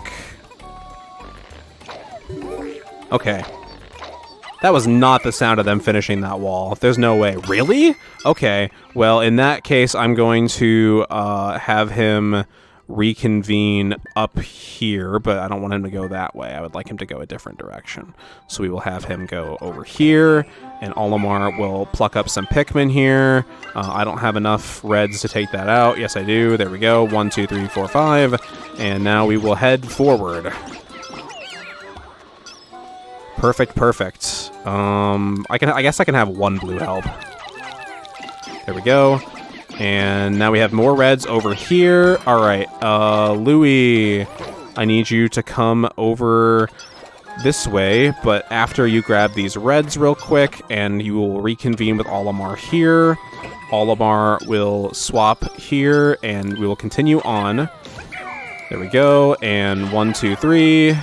Okay. That was not the sound of them finishing that wall. There's no way. Really? Okay. Well, in that case, I'm going to have him reconvene up here, but I don't want him to go that way. I would like him to go a different direction. So we will have him go over here, and Olimar will pluck up some Pikmin here. I don't have enough reds to take that out. Yes, I do. There we go. 1, 2, 3, 4, 5. And now we will head forward. Perfect, perfect. I guess I can have one blue help. There we go. And now we have more reds over here. All right, Louie, I need you to come over this way, but after you grab these reds real quick, and you will reconvene with Olimar here. Olimar will swap here, and we will continue on. There we go. And 1, 2, 3.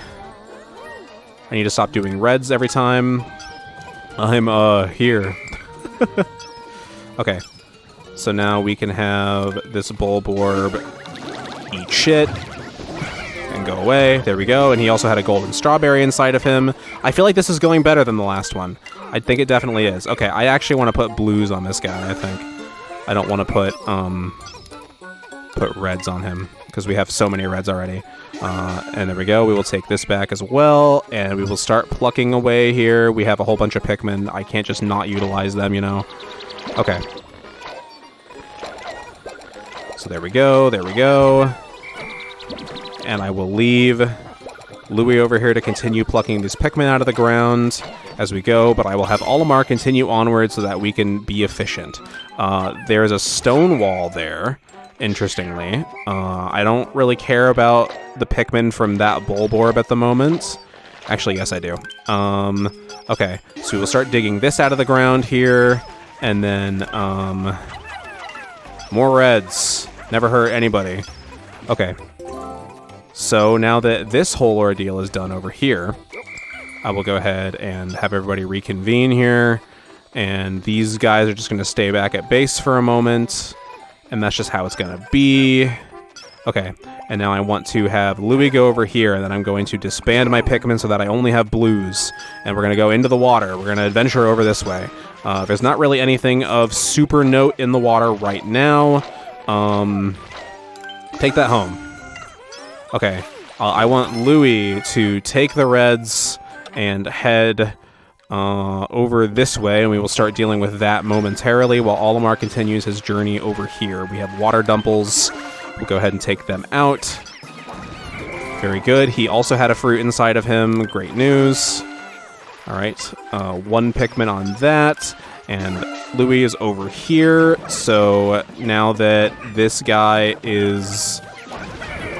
I need to stop doing reds every time. I'm, here. Okay. So now we can have this bulborb eat shit and go away. There we go. And he also had a golden strawberry inside of him. I feel like this is going better than the last one. I think it definitely is. Okay, I actually want to put blues on this guy, I think. I don't want to put reds on him because we have so many reds already. And there we go. We will take this back as well, and we will start plucking away here. We have a whole bunch of Pikmin. I can't just not utilize them, you know. Okay. So there we go. There we go. And I will leave Louie over here to continue plucking these Pikmin out of the ground as we go, but I will have Olimar continue onward so that we can be efficient. There's a stone wall there. Interestingly, I don't really care about the Pikmin from that bulborb at the moment. Actually, yes, I do. Okay, so we will start digging this out of the ground here, And then, more reds. Never hurt anybody. Okay. So now that this whole ordeal is done over here, I will go ahead and have everybody reconvene here. And these guys are just going to stay back at base for a moment. And that's just how it's going to be. Okay, and now I want to have Louie go over here, and then I'm going to disband my Pikmin so that I only have blues. And we're going to go into the water. We're going to adventure over this way. There's not really anything of super note in the water right now. Take that home. Okay, I want Louie to take the reds and head over this way, and we will start dealing with that momentarily while Olimar continues his journey over here. We have water dumples. We'll go ahead and take them out. Very good. He also had a fruit inside of him. Great news. All right, one Pikmin on that, and Louie is over here. So now that this guy is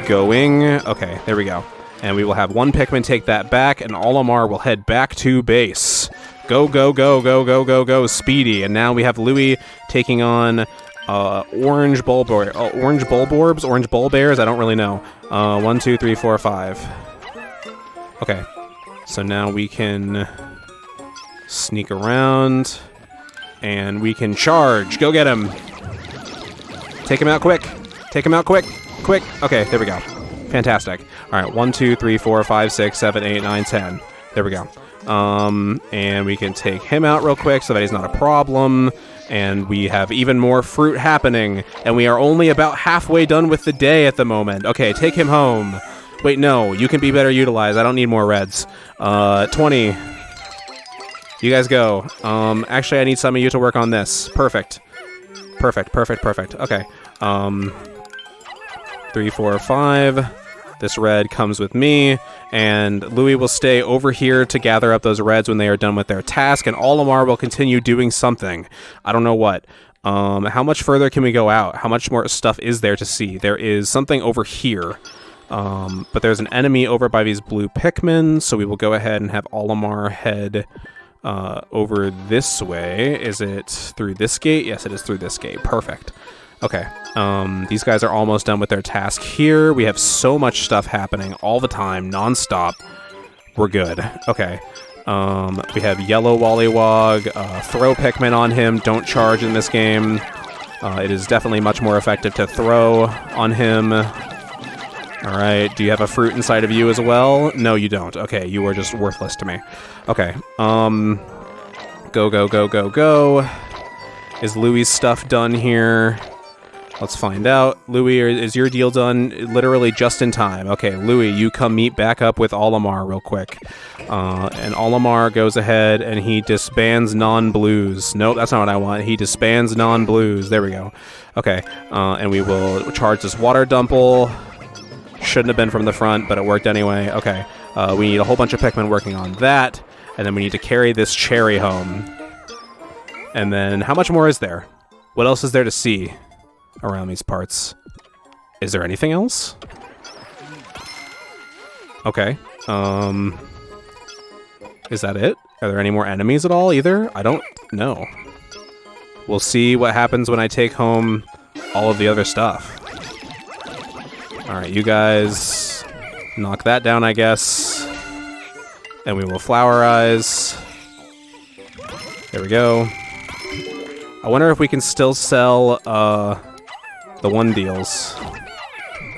going, okay, there we go. And we will have one Pikmin take that back, and Olimar will head back to base. Go, go, go, go, go, go, go, Speedy. And now we have Louie taking on orange bulborbs, orange bulbears, I don't really know. 1, 2, 3, 4, 5. Okay, so now we can sneak around, and we can charge. Go get him. Take him out quick. Take him out quick. Quick. Okay, there we go. Fantastic. All right, 1, 2, 3, 4, 5, 6, 7, 8, 9, 10. There we go. And we can take him out real quick so that he's not a problem. And we have even more fruit happening. And we are only about halfway done with the day at the moment. Okay, take him home. Wait, no, you can be better utilized. I don't need more reds. 20. You guys go. Actually, I need some of you to work on this. Perfect. Perfect, perfect, perfect. Okay. 3, 4, 5. This red comes with me, and Louie will stay over here to gather up those reds when they are done with their task, and Olimar will continue doing something. I don't know what. How much further can we go out? How much more stuff is there to see? There is something over here, but there's an enemy over by these blue Pikmin, so we will go ahead and have Olimar head over this way. Is it through this gate? Yes, it is through this gate. Perfect. Okay, these guys are almost done with their task here. We have so much stuff happening all the time, non-stop. We're good. Okay, we have yellow Wollywog. Throw Pikmin on him. Don't charge in this game. It is definitely much more effective to throw on him. All right, do you have a fruit inside of you as well? No, you don't. Okay, you are just worthless to me. Okay, go, go, go, go, go. Is Louie's stuff done here? Let's find out. Louie, is your deal done literally just in time? Okay, Louie, you come meet back up with Olimar real quick. And Olimar goes ahead and he disbands non-blues. Nope, that's not what I want. He disbands non-blues. There we go. Okay, and we will charge this water dumple. Shouldn't have been from the front, but it worked anyway. Okay, we need a whole bunch of Pikmin working on that. And then we need to carry this cherry home. And then how much more is there? What else is there to see around these parts? Is there anything else? Okay. Is that it? Are there any more enemies at all either? I don't know. We'll see what happens when I take home all of the other stuff. Alright, you guys knock that down, I guess. And we will flowerize. There we go. I wonder if we can still sell the one deals.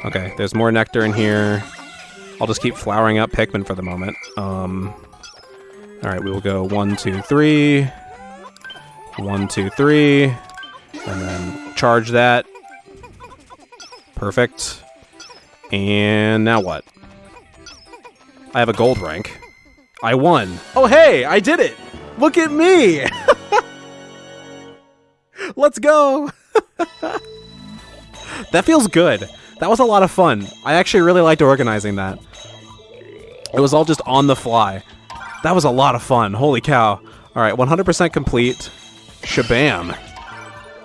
Okay, there's more nectar in here. I'll just keep flowering up Pikmin for the moment. Alright, we will go 1, 2, 3. 1, 2, 3. And then charge that. Perfect. And now what? I have a gold rank. I won. Oh, hey, I did it. Look at me. Let's go. That feels good. That was a lot of fun. I actually really liked organizing that. It was all just on the fly. That was a lot of fun. Holy cow. All right, 100% complete. Shabam.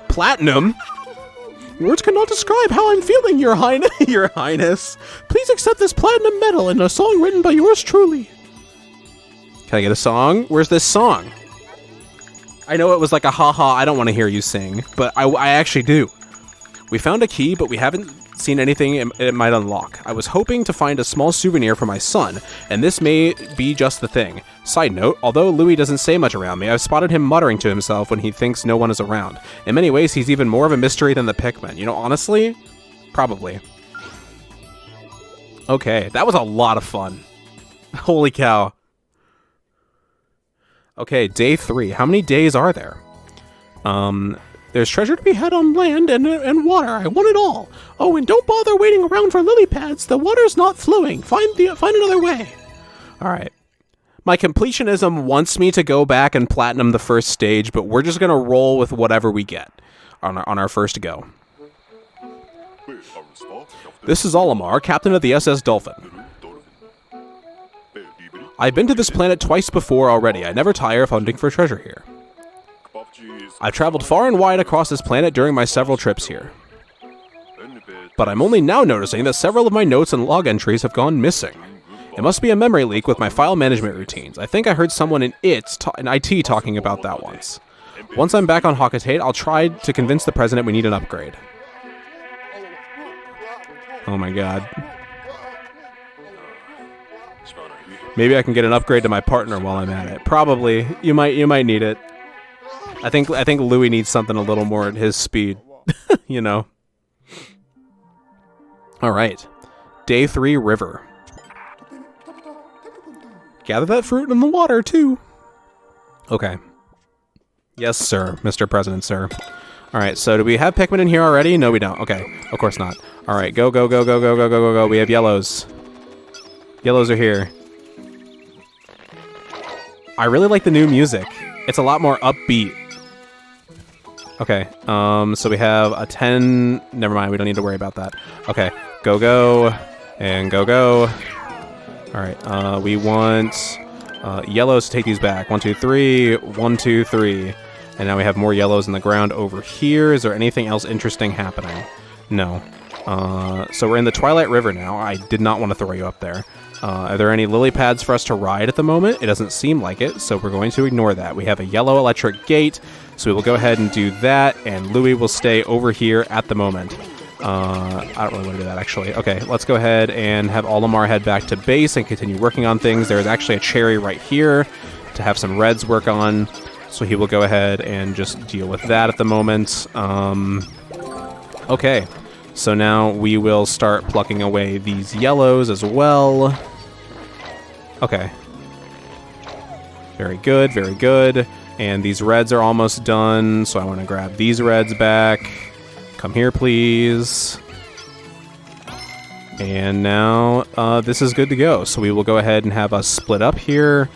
Platinum? Words cannot describe how I'm feeling, Your Highness. Your Highness. Please accept this platinum medal and a song written by yours truly. Can I get a song? Where's this song? I know it was like a haha, I don't want to hear you sing, but I actually do. We found a key, but we haven't seen anything it might unlock. I was hoping to find a small souvenir for my son, and this may be just the thing. Side note, although Louis doesn't say much around me, I've spotted him muttering to himself when he thinks no one is around. In many ways, he's even more of a mystery than the Pikmin. You know, honestly, probably. Okay, that was a lot of fun. Holy cow. Okay, day 3. How many days are there? There's treasure to be had on land and water. I want it all. Oh, and don't bother waiting around for lily pads. The water's not flowing. Find another way. All right. My completionism wants me to go back and platinum the first stage, but we're just gonna roll with whatever we get on our first go. This is Olimar, captain of the SS Dolphin. I've been to this planet twice before already. I never tire of hunting for treasure here. I've traveled far and wide across this planet during my several trips here. But I'm only now noticing that several of my notes and log entries have gone missing. It must be a memory leak with my file management routines. I think I heard someone in IT talking about that once. Once I'm back on Hawkatate, I'll try to convince the president we need an upgrade. Oh my god. Maybe I can get an upgrade to my partner while I'm at it. Probably. You might need it. I think Louis needs something a little more at his speed. You know. Alright. Day 3, river. Gather that fruit in the water, too. Okay. Yes, sir, Mr. President, sir. Alright, so do we have Pikmin in here already? No, we don't. Okay, of course not. Alright, go, go, go, go, go, go, go, go, go. We have yellows. Yellows are here. I really like the new music. It's a lot more upbeat. Okay, so we have a 10... Never mind, we don't need to worry about that. Okay, go, go, and go, go. Alright, we want yellows to take these back. 1, 2, 3, 1, 2, 3. And now we have more yellows in the ground over here. Is there anything else interesting happening? No. So we're in the Twilight River now. I did not want to throw you up there. Are there any lily pads for us to ride at the moment? It doesn't seem like it, so we're going to ignore that. We have a yellow electric gate, so we will go ahead and do that, and Louis will stay over here at the moment. I don't really want to do that, actually. Okay, let's go ahead and have Olimar head back to base and continue working on things. There's actually a cherry right here to have some reds work on, so he will go ahead and just deal with that at the moment. Okay, so now we will start plucking away these yellows as well. Okay. Very good, very good. And these reds are almost done, so I want to grab these reds back. Come here, please. And now this is good to go. So we will go ahead and have us split up here.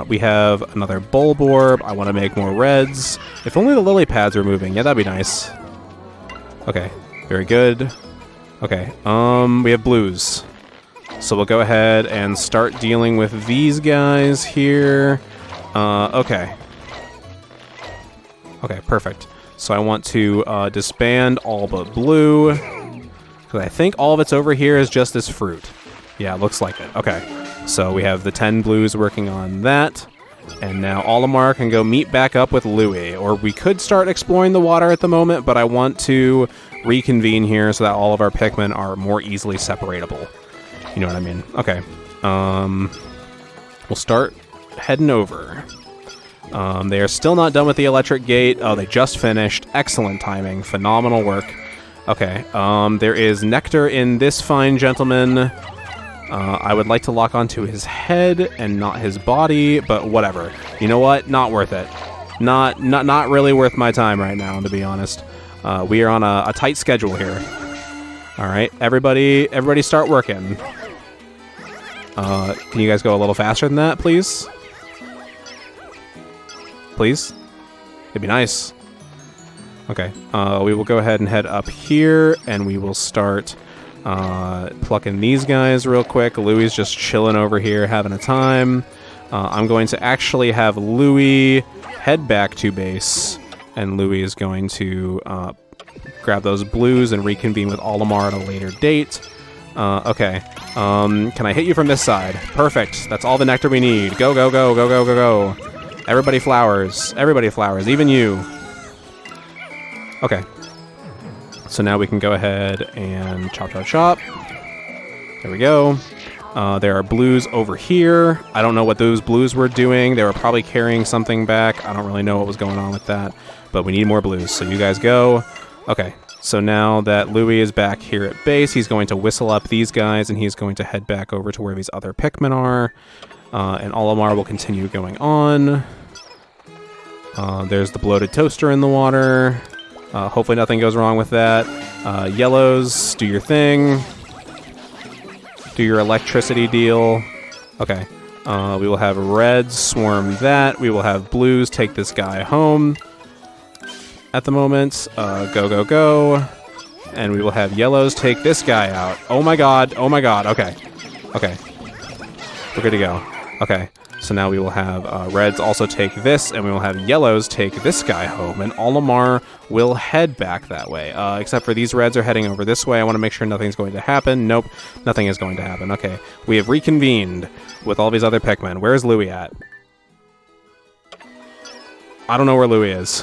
We have another Bulborb. I want to make more reds. If only the lily pads were moving. Yeah, that'd be nice. Okay, very good. Okay, we have blues. So we'll go ahead and start dealing with these guys here. Okay. Okay, perfect. So I want to disband all but blue. Because I think all of it's over here is just this fruit. Yeah, looks like it. Okay. So we have the 10 blues working on that. And now Olimar can go meet back up with Louis. Or we could start exploring the water at the moment, but I want to reconvene here so that all of our Pikmin are more easily separatable. You know what I mean? Okay. We'll start heading over. They are still not done with the electric gate. Oh, they just finished. Excellent timing. Phenomenal work. Okay. There is nectar in this fine gentleman. I would like to lock onto his head and not his body, but whatever. You know what? Not worth it. Not really worth my time right now, to be honest. We are on a tight schedule here. All right, everybody start working. Can you guys go a little faster than that, please? Please? It'd be nice. Okay, we will go ahead and head up here, and we will start plucking these guys real quick. Louis is just chilling over here, having a time. I'm going to actually have Louis head back to base, and Louis is going to grab those blues and reconvene with Olimar at a later date. Okay. Can I hit you from this side? Perfect. That's all the nectar we need. Go, go, go, go, go, go, go. Everybody flowers. Everybody flowers. Even you. Okay. So now we can go ahead and chop, chop, chop. There we go. There are blues over here. I don't know what those blues were doing. They were probably carrying something back. I don't really know what was going on with that. But we need more blues. So you guys go. Okay. So now that Louie is back here at base, he's going to whistle up these guys, and he's going to head back over to where these other Pikmin are. And Olimar will continue going on. There's the bloated toaster in the water. Hopefully nothing goes wrong with that. Yellows, do your thing. Do your electricity deal. Okay. We will have reds swarm that. We will have blues take this guy home at the moment. Go, go, go. And we will have yellows take this guy out. Oh my god. Oh my god. Okay. Okay. We're good to go. Okay. So now we will have reds also take this, and we will have yellows take this guy home, and Olimar will head back that way. Except for these reds are heading over this way. I want to make sure nothing's going to happen. Nope, nothing is going to happen. Okay, we have reconvened with all these other Pikmin. Where's Louie at? I don't know where Louie is.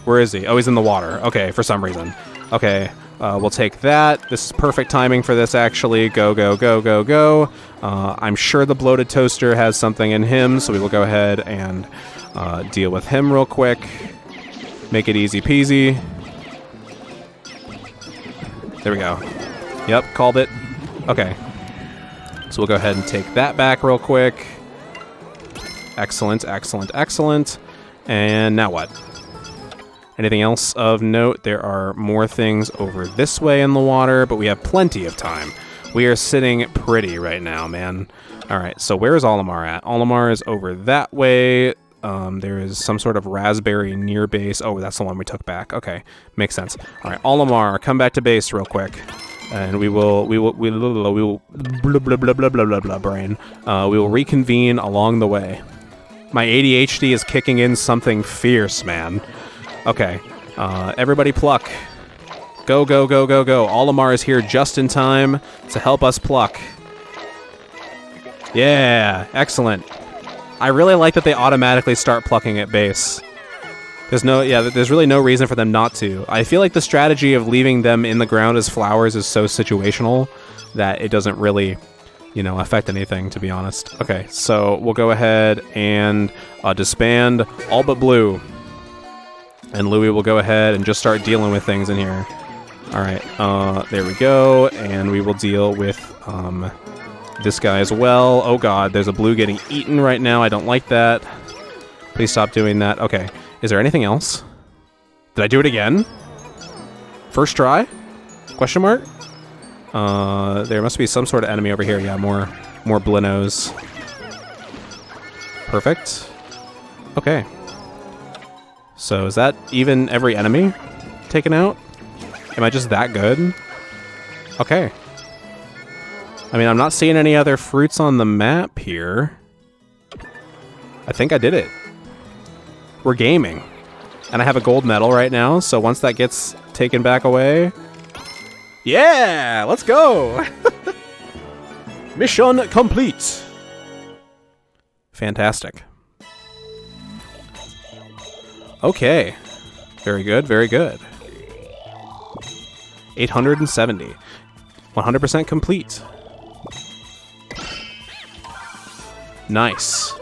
Where is he? Oh, he's in the water. Okay, for some reason. Okay. We'll take that. This is perfect timing for this, actually. Go, go, go, go, go. I'm sure the bloated toaster has something in him, so we will go ahead and deal with him real quick. Make it easy peasy. There we go. Yep, called it. Okay. So we'll go ahead and take that back real quick. Excellent, excellent, excellent. And now what? Anything else of note? There are more things over this way in the water, but we have plenty of time. We are sitting pretty right now, man. All right, so where is Olimar at? Olimar is over that way. There is some sort of raspberry near base. Oh, that's the one we took back. Okay, makes sense. All right, Olimar, come back to base real quick, and we will blah blah blah blah blah blah blah brain. We will reconvene along the way. My ADHD is kicking in something fierce, man. Okay, everybody pluck. Go, go, go, go, go. Olimar is here just in time to help us pluck. Yeah, excellent. I really like that they automatically start plucking at base. There's really no reason for them not to. I feel like the strategy of leaving them in the ground as flowers is so situational that it doesn't really, affect anything, to be honest. Okay, so we'll go ahead and disband all but blue. And Louie will go ahead and just start dealing with things in here. All right, there we go. And we will deal with this guy as well. Oh god, there's a blue getting eaten right now. I don't like that. Please stop doing that. Okay, is there anything else? Did I do it again? First try? Question mark? There must be some sort of enemy over here. Yeah, more blinos. Perfect. Okay. So is that even every enemy taken out? Am I just that good? Okay. I mean, I'm not seeing any other fruits on the map here. I think I did it. We're gaming. And I have a gold medal right now, so once that gets taken back away... Yeah! Let's go! Mission complete! Fantastic. Okay. Very good, very good. 870. 100% complete. Nice.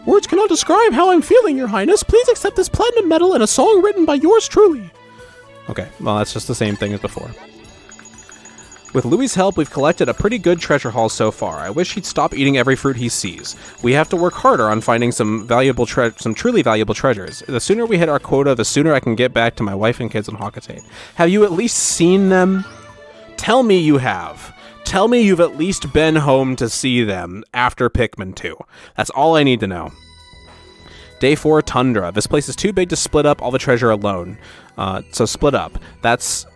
Words cannot describe how I'm feeling, Your Highness. Please accept this platinum medal and a song written by yours truly. Okay, well, that's just the same thing as before. With Louie's help, we've collected a pretty good treasure haul so far. I wish he'd stop eating every fruit he sees. We have to work harder on finding some truly valuable treasures. The sooner we hit our quota, the sooner I can get back to my wife and kids in Hawkeye. Have you at least seen them? Tell me you have. Tell me you've at least been home to see them after Pikmin 2. That's all I need to know. Day 4, Tundra. This place is too big to split up all the treasure alone. So split up. This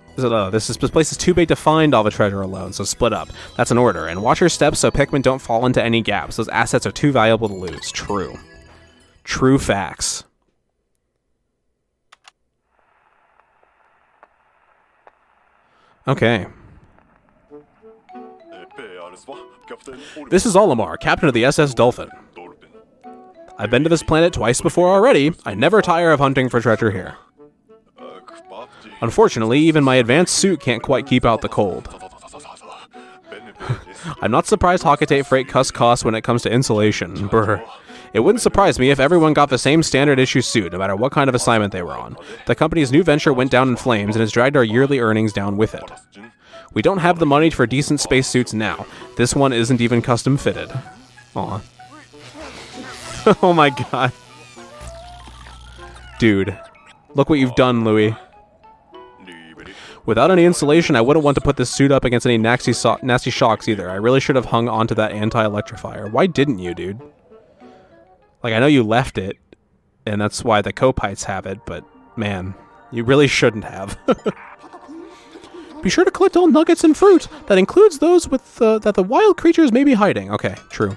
place is too big to find all the treasure alone, so split up. That's an order. And watch your steps so Pikmin don't fall into any gaps. Those assets are too valuable to lose. True. True facts. Okay. This is Olimar, captain of the SS Dolphin. I've been to this planet twice before already. I never tire of hunting for treasure here. Unfortunately, even my advanced suit can't quite keep out the cold. I'm not surprised Hockatate Freight cuts costs when it comes to insulation. Brr. It wouldn't surprise me if everyone got the same standard issue suit, no matter what kind of assignment they were on. The company's new venture went down in flames and has dragged our yearly earnings down with it. We don't have the money for decent spacesuits now. This one isn't even custom fitted. Aw. Oh my god. Dude. Look what you've done, Louis. Without any insulation, I wouldn't want to put this suit up against any nasty shocks either. I really should have hung onto that anti-electrifier. Why didn't you, dude? Like, I know you left it, and that's why the Copites have it, but, man, you really shouldn't have. Be sure to collect all nuggets and fruit. That includes those with that the wild creatures may be hiding. Okay, true.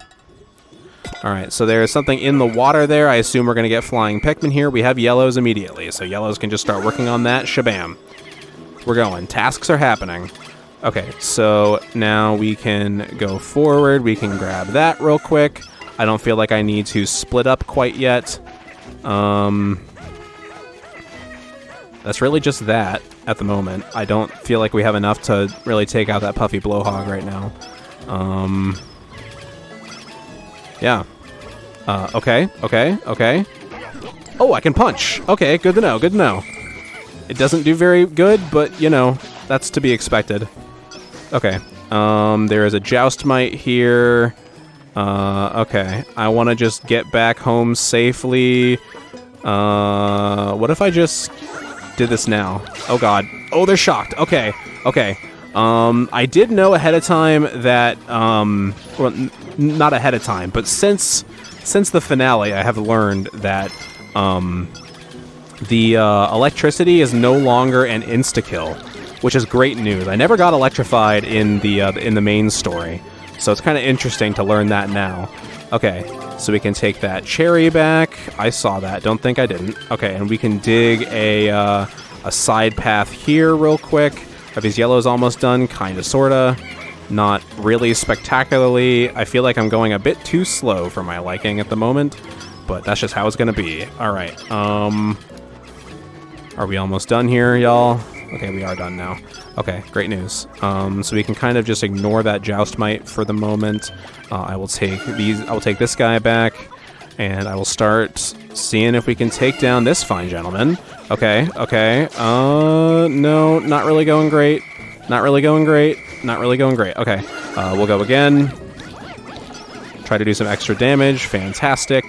Alright, so there is something in the water there. I assume we're going to get flying Pikmin here. We have yellows immediately, so yellows can just start working on that. Shabam. We're going. Tasks are happening. Okay, so now we can go forward. We can grab that real quick. I don't feel like I need to split up quite yet. That's really just that at the moment. I don't feel like we have enough to really take out that puffy blowhog right now. Yeah. Okay. Oh, I can punch. Okay, good to know, good to know. It doesn't do very good, but, you know, that's to be expected. Okay. There is a Joust Mite here. Okay. I want to just get back home safely. What if I just did this now? Oh, God. Oh, they're shocked. Okay. I did know ahead of time that, well, not ahead of time, but since the finale, I have learned that, the electricity is no longer an insta-kill, which is great news. I never got electrified in the main story, so it's kind of interesting to learn that now. Okay, so we can take that cherry back. I saw that. Don't think I didn't. Okay, and we can dig a side path here real quick. Are these yellows almost done? Kinda, sorta. Not really spectacularly. I feel like I'm going a bit too slow for my liking at the moment, but that's just how it's gonna be. Alright, are we almost done here, y'all? Okay, we are done now. Okay, great news. So we can kind of just ignore that Joust Mite for the moment. I will take this guy back, and I will start seeing if we can take down this fine gentleman. Okay. No, not really going great. Okay, we'll go again. Try to do some extra damage. Fantastic.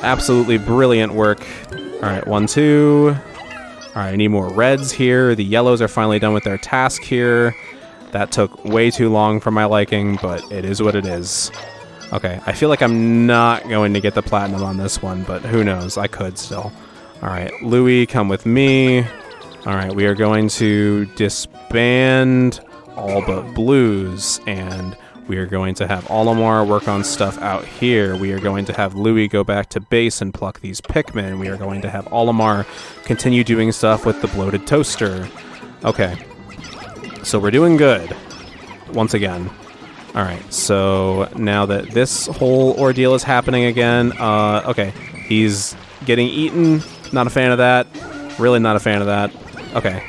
Absolutely brilliant work. Alright, 1, 2. Alright, I need more reds here. The yellows are finally done with their task here. That took way too long for my liking, but it is what it is. Okay, I feel like I'm not going to get the platinum on this one, but who knows? I could still. Alright, Louis, come with me. Alright, we are going to disband all but blues, and we are going to have Olimar work on stuff out here. We are going to have Louis go back to base and pluck these Pikmin. We are going to have Olimar continue doing stuff with the bloated toaster. Okay. So we're doing good. Once again. Alright, so now that this whole ordeal is happening again, okay. He's getting eaten. Not a fan of that. Really not a fan of that. Okay.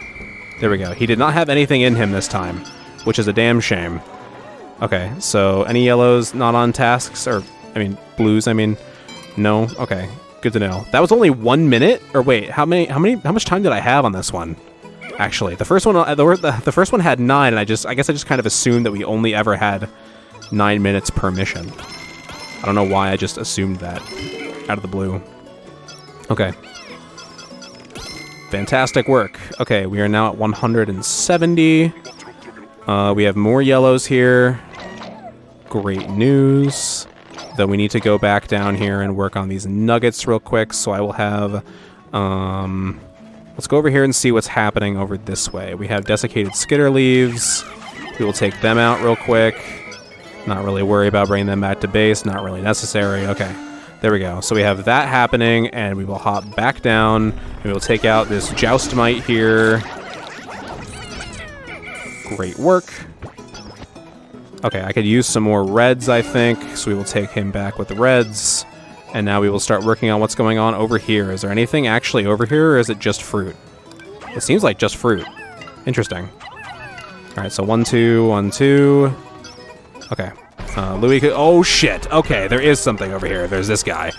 There we go. He did not have anything in him this time, which is a damn shame. Okay, so any yellows not on tasks, or, I mean, blues, no? Okay, good to know. That was only 1 minute? Or wait, how much time did I have on this one? Actually, the first one had 9, and I guess I just kind of assumed that we only ever had 9 minutes per mission. I don't know why I just assumed that out of the blue. Okay. Fantastic work. Okay, we are now at 170. We have more yellows here. Great news. Though we need to go back down here and work on these nuggets real quick, so I will have... let's go over here and see what's happening over this way. We have desiccated skitter leaves. We will take them out real quick. Not really worry about bringing them back to base. Not really necessary. Okay. There we go. So we have that happening, and we will hop back down, and we will take out this Joust Mite here. Great work. Okay, I could use some more reds, I think, so we will take him back with the reds. And now we will start working on what's going on over here. Is there anything actually over here, or is it just fruit? It seems like just fruit. Interesting. Alright, so 1, 2, 1, 2. Okay. Louis could... Oh, shit! Okay, there is something over here. There's this guy.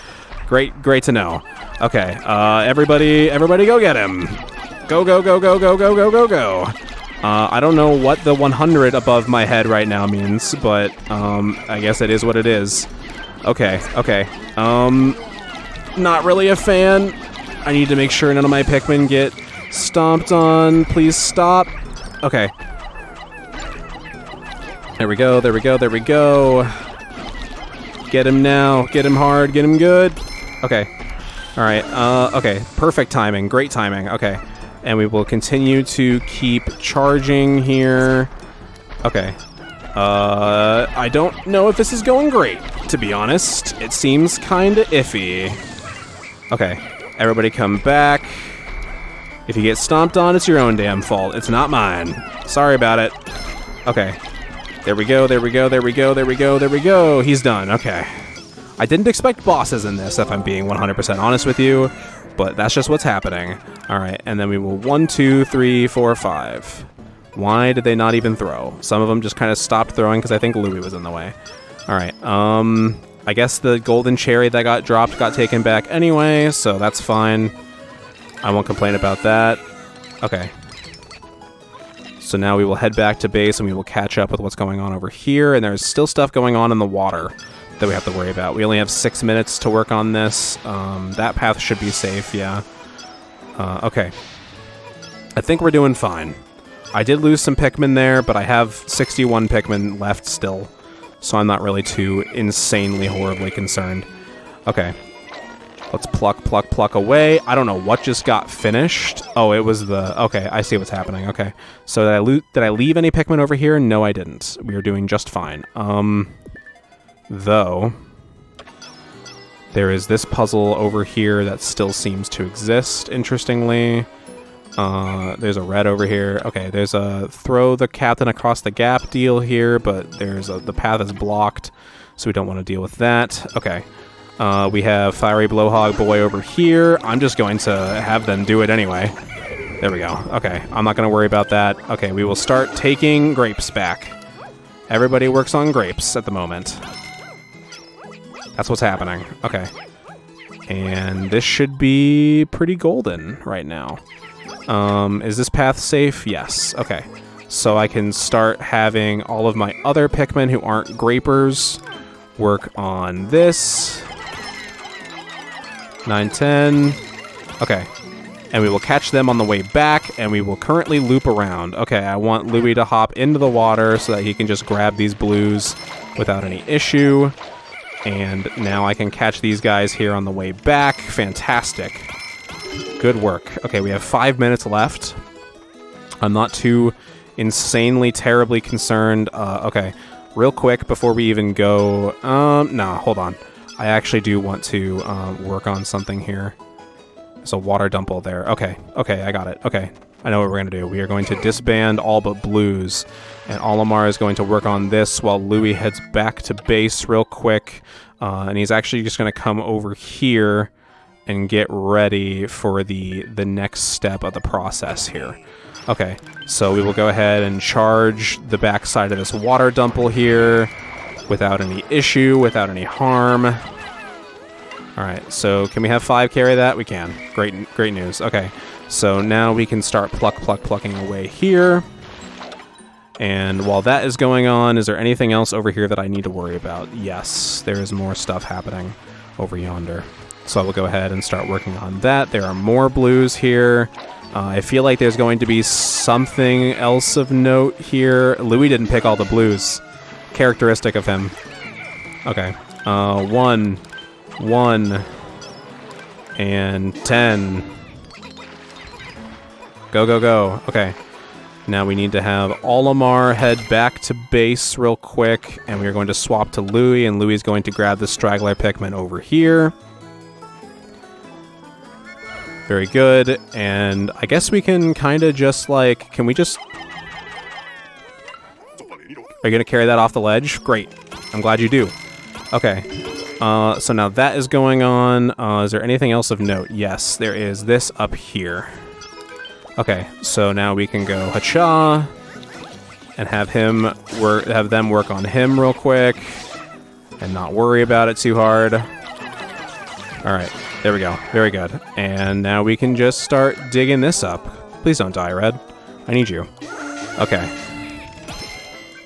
Great to know. Okay, everybody go get him! Go, go, go, go, go, go, go, go, go! I don't know what the 100 above my head right now means, but, I guess it is what it is. Okay. Not really a fan. I need to make sure none of my Pikmin get stomped on. Please stop. Okay. There we go. Get him now. Get him hard. Get him good. Okay. Alright. Okay. Perfect timing. Great timing. Okay. And we will continue to keep charging here. Okay. I don't know if this is going great, to be honest. It seems kinda iffy. Okay, everybody come back. If you get stomped on, it's your own damn fault. It's not mine. Sorry about it. Okay. There we go. He's done. Okay. I didn't expect bosses in this, if I'm being 100% honest with you, but that's just what's happening. Alright, and then we will 1, 2, 3, 4, 5. Why did they not even throw? Some of them just kind of stopped throwing because I think Louis was in the way. Alright, I guess the golden cherry that got dropped got taken back anyway, so that's fine. I won't complain about that. Okay. So now we will head back to base and we will catch up with what's going on over here, and there's still stuff going on in the water that we have to worry about. We only have 6 minutes to work on this. That path should be safe, yeah. Okay. I think we're doing fine. I did lose some Pikmin there, but I have 61 Pikmin left still, so I'm not really too insanely, horribly concerned. Okay. Let's pluck away. I don't know what just got finished. Oh, it was the... Okay, I see what's happening. Okay. So did I leave any Pikmin over here? No, I didn't. We are doing just fine. Though, there is this puzzle over here that still seems to exist, interestingly. There's a red over here. Okay, there's a throw the captain across the gap deal here, but the path is blocked, so we don't want to deal with that. Okay. We have Fiery Blowhog Boy over here. I'm just going to have them do it anyway. There we go. Okay, I'm not going to worry about that. Okay, we will start taking grapes back. Everybody works on grapes at the moment. That's what's happening. Okay. And this should be pretty golden right now. Is this path safe? Yes. Okay. So I can start having all of my other Pikmin who aren't grapers work on this. 9, 10. Okay. And we will catch them on the way back, and we will currently loop around. Okay, I want Louis to hop into the water so that he can just grab these blues without any issue. And now I can catch these guys here on the way back. Fantastic. Good work. Okay, we have 5 minutes left. I'm not too insanely, terribly concerned. Okay, real quick before we even go... no, hold on. I actually do want to work on something here. There's a water dumple there. Okay, I got it. Okay, I know what we're going to do. We are going to disband all but blues. And Olimar is going to work on this while Louis heads back to base real quick. And he's actually just going to come over here and get ready for the next step of the process here. Okay, so we will go ahead and charge the backside of this water dumple here without any issue, without any harm. Alright, so can we have 5 carry that? We can. Great news. Okay, so now we can start plucking away here. And while that is going on, is there anything else over here that I need to worry about? Yes, there is more stuff happening over yonder. So I will go ahead and start working on that. There are more blues here. I feel like there's going to be something else of note here. Louis didn't pick all the blues. Characteristic of him. Okay. 1, and 10. Go. Okay. Now we need to have Olimar head back to base real quick, and we are going to swap to Louis, and Louis is going to grab the straggler Pikmin over here. Very good, and I guess we can kind of just, like, can we just... Are you going to carry that off the ledge? Great. I'm glad you do. Okay. So now that is going on. Is there anything else of note? Yes, there is this up here. Okay, so now we can go Hacha and have them work on him real quick and not worry about it too hard. All right, there we go. Very good. And now we can just start digging this up. Please don't die, Red. I need you. Okay.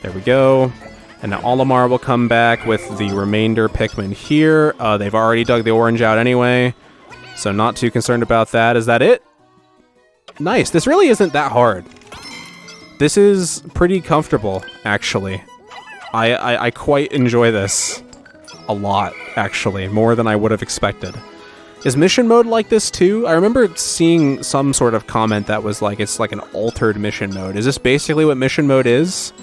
There we go. And now Olimar will come back with the remainder Pikmin here. They've already dug the orange out anyway, so not too concerned about that. Is that it? Nice. This really isn't that hard. This is pretty comfortable, actually. I quite enjoy this a lot, actually, more than I would have expected. Is mission mode like this too? I remember seeing some sort of comment that was like, it's like an altered mission mode. Is this basically what mission mode is?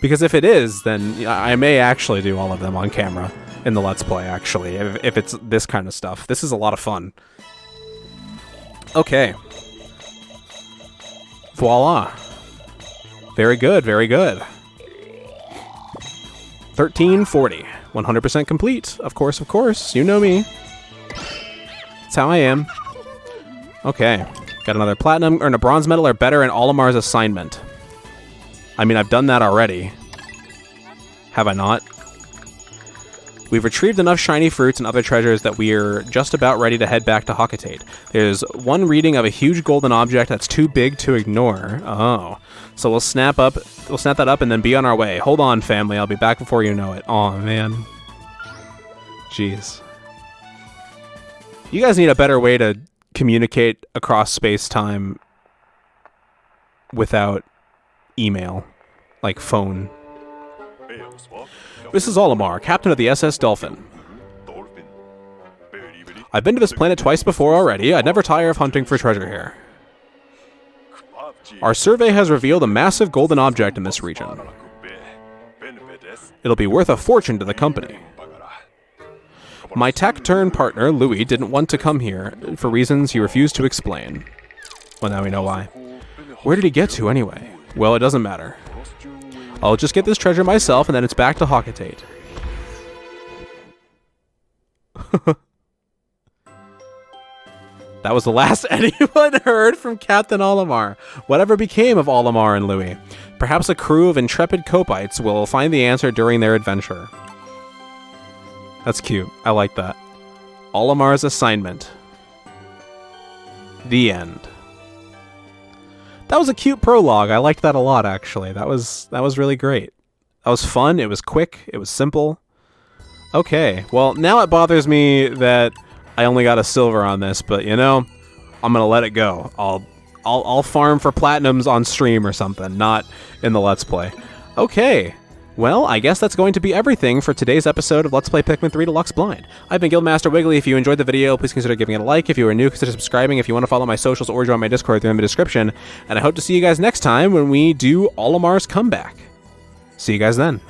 Because if it is, then I may actually do all of them on camera in the Let's Play, actually, if it's this kind of stuff. This is a lot of fun. Okay. Voila. Very good, very good. 1340. 100% complete. Of course. You know me. That's how I am. Okay. Got another platinum, or a bronze medal or better in Olimar's assignment. I mean, I've done that already. Have I not? We've retrieved enough shiny fruits and other treasures that we're just about ready to head back to Hakatate. There's one reading of a huge golden object that's too big to ignore. Oh. So we'll snap that up and then be on our way. Hold on, family. I'll be back before you know it. Aw, man. Jeez. You guys need a better way to communicate across space-time without email, like phone. This is Olimar, captain of the SS Dolphin. I've been to this planet twice before already. I'd never tire of hunting for treasure here. Our survey has revealed a massive golden object in this region. It'll be worth a fortune to the company. My taciturn partner, Louis, didn't want to come here for reasons he refused to explain. Well, now we know why. Where did he get to, anyway? Well, it doesn't matter. I'll just get this treasure myself, and then it's back to Hakatate. That was the last anyone heard from Captain Olimar. Whatever became of Olimar and Louis? Perhaps a crew of intrepid Copites will find the answer during their adventure. That's cute. I like that. Olimar's assignment. The end. That was a cute prologue. I liked that a lot, actually. That was really great. That was fun. It was quick. It was simple. Okay. Well, now it bothers me that I only got a silver on this, but you know, I'm gonna let it go. I'll farm for platinums on stream or something, not in the Let's Play. Okay. Well, I guess that's going to be everything for today's episode of Let's Play Pikmin 3 Deluxe Blind. I've been Guildmaster Wiggly. If you enjoyed the video, please consider giving it a like. If you are new, consider subscribing. If you want to follow my socials or join my Discord, they're in the description. And I hope to see you guys next time when we do Olimar's comeback. See you guys then.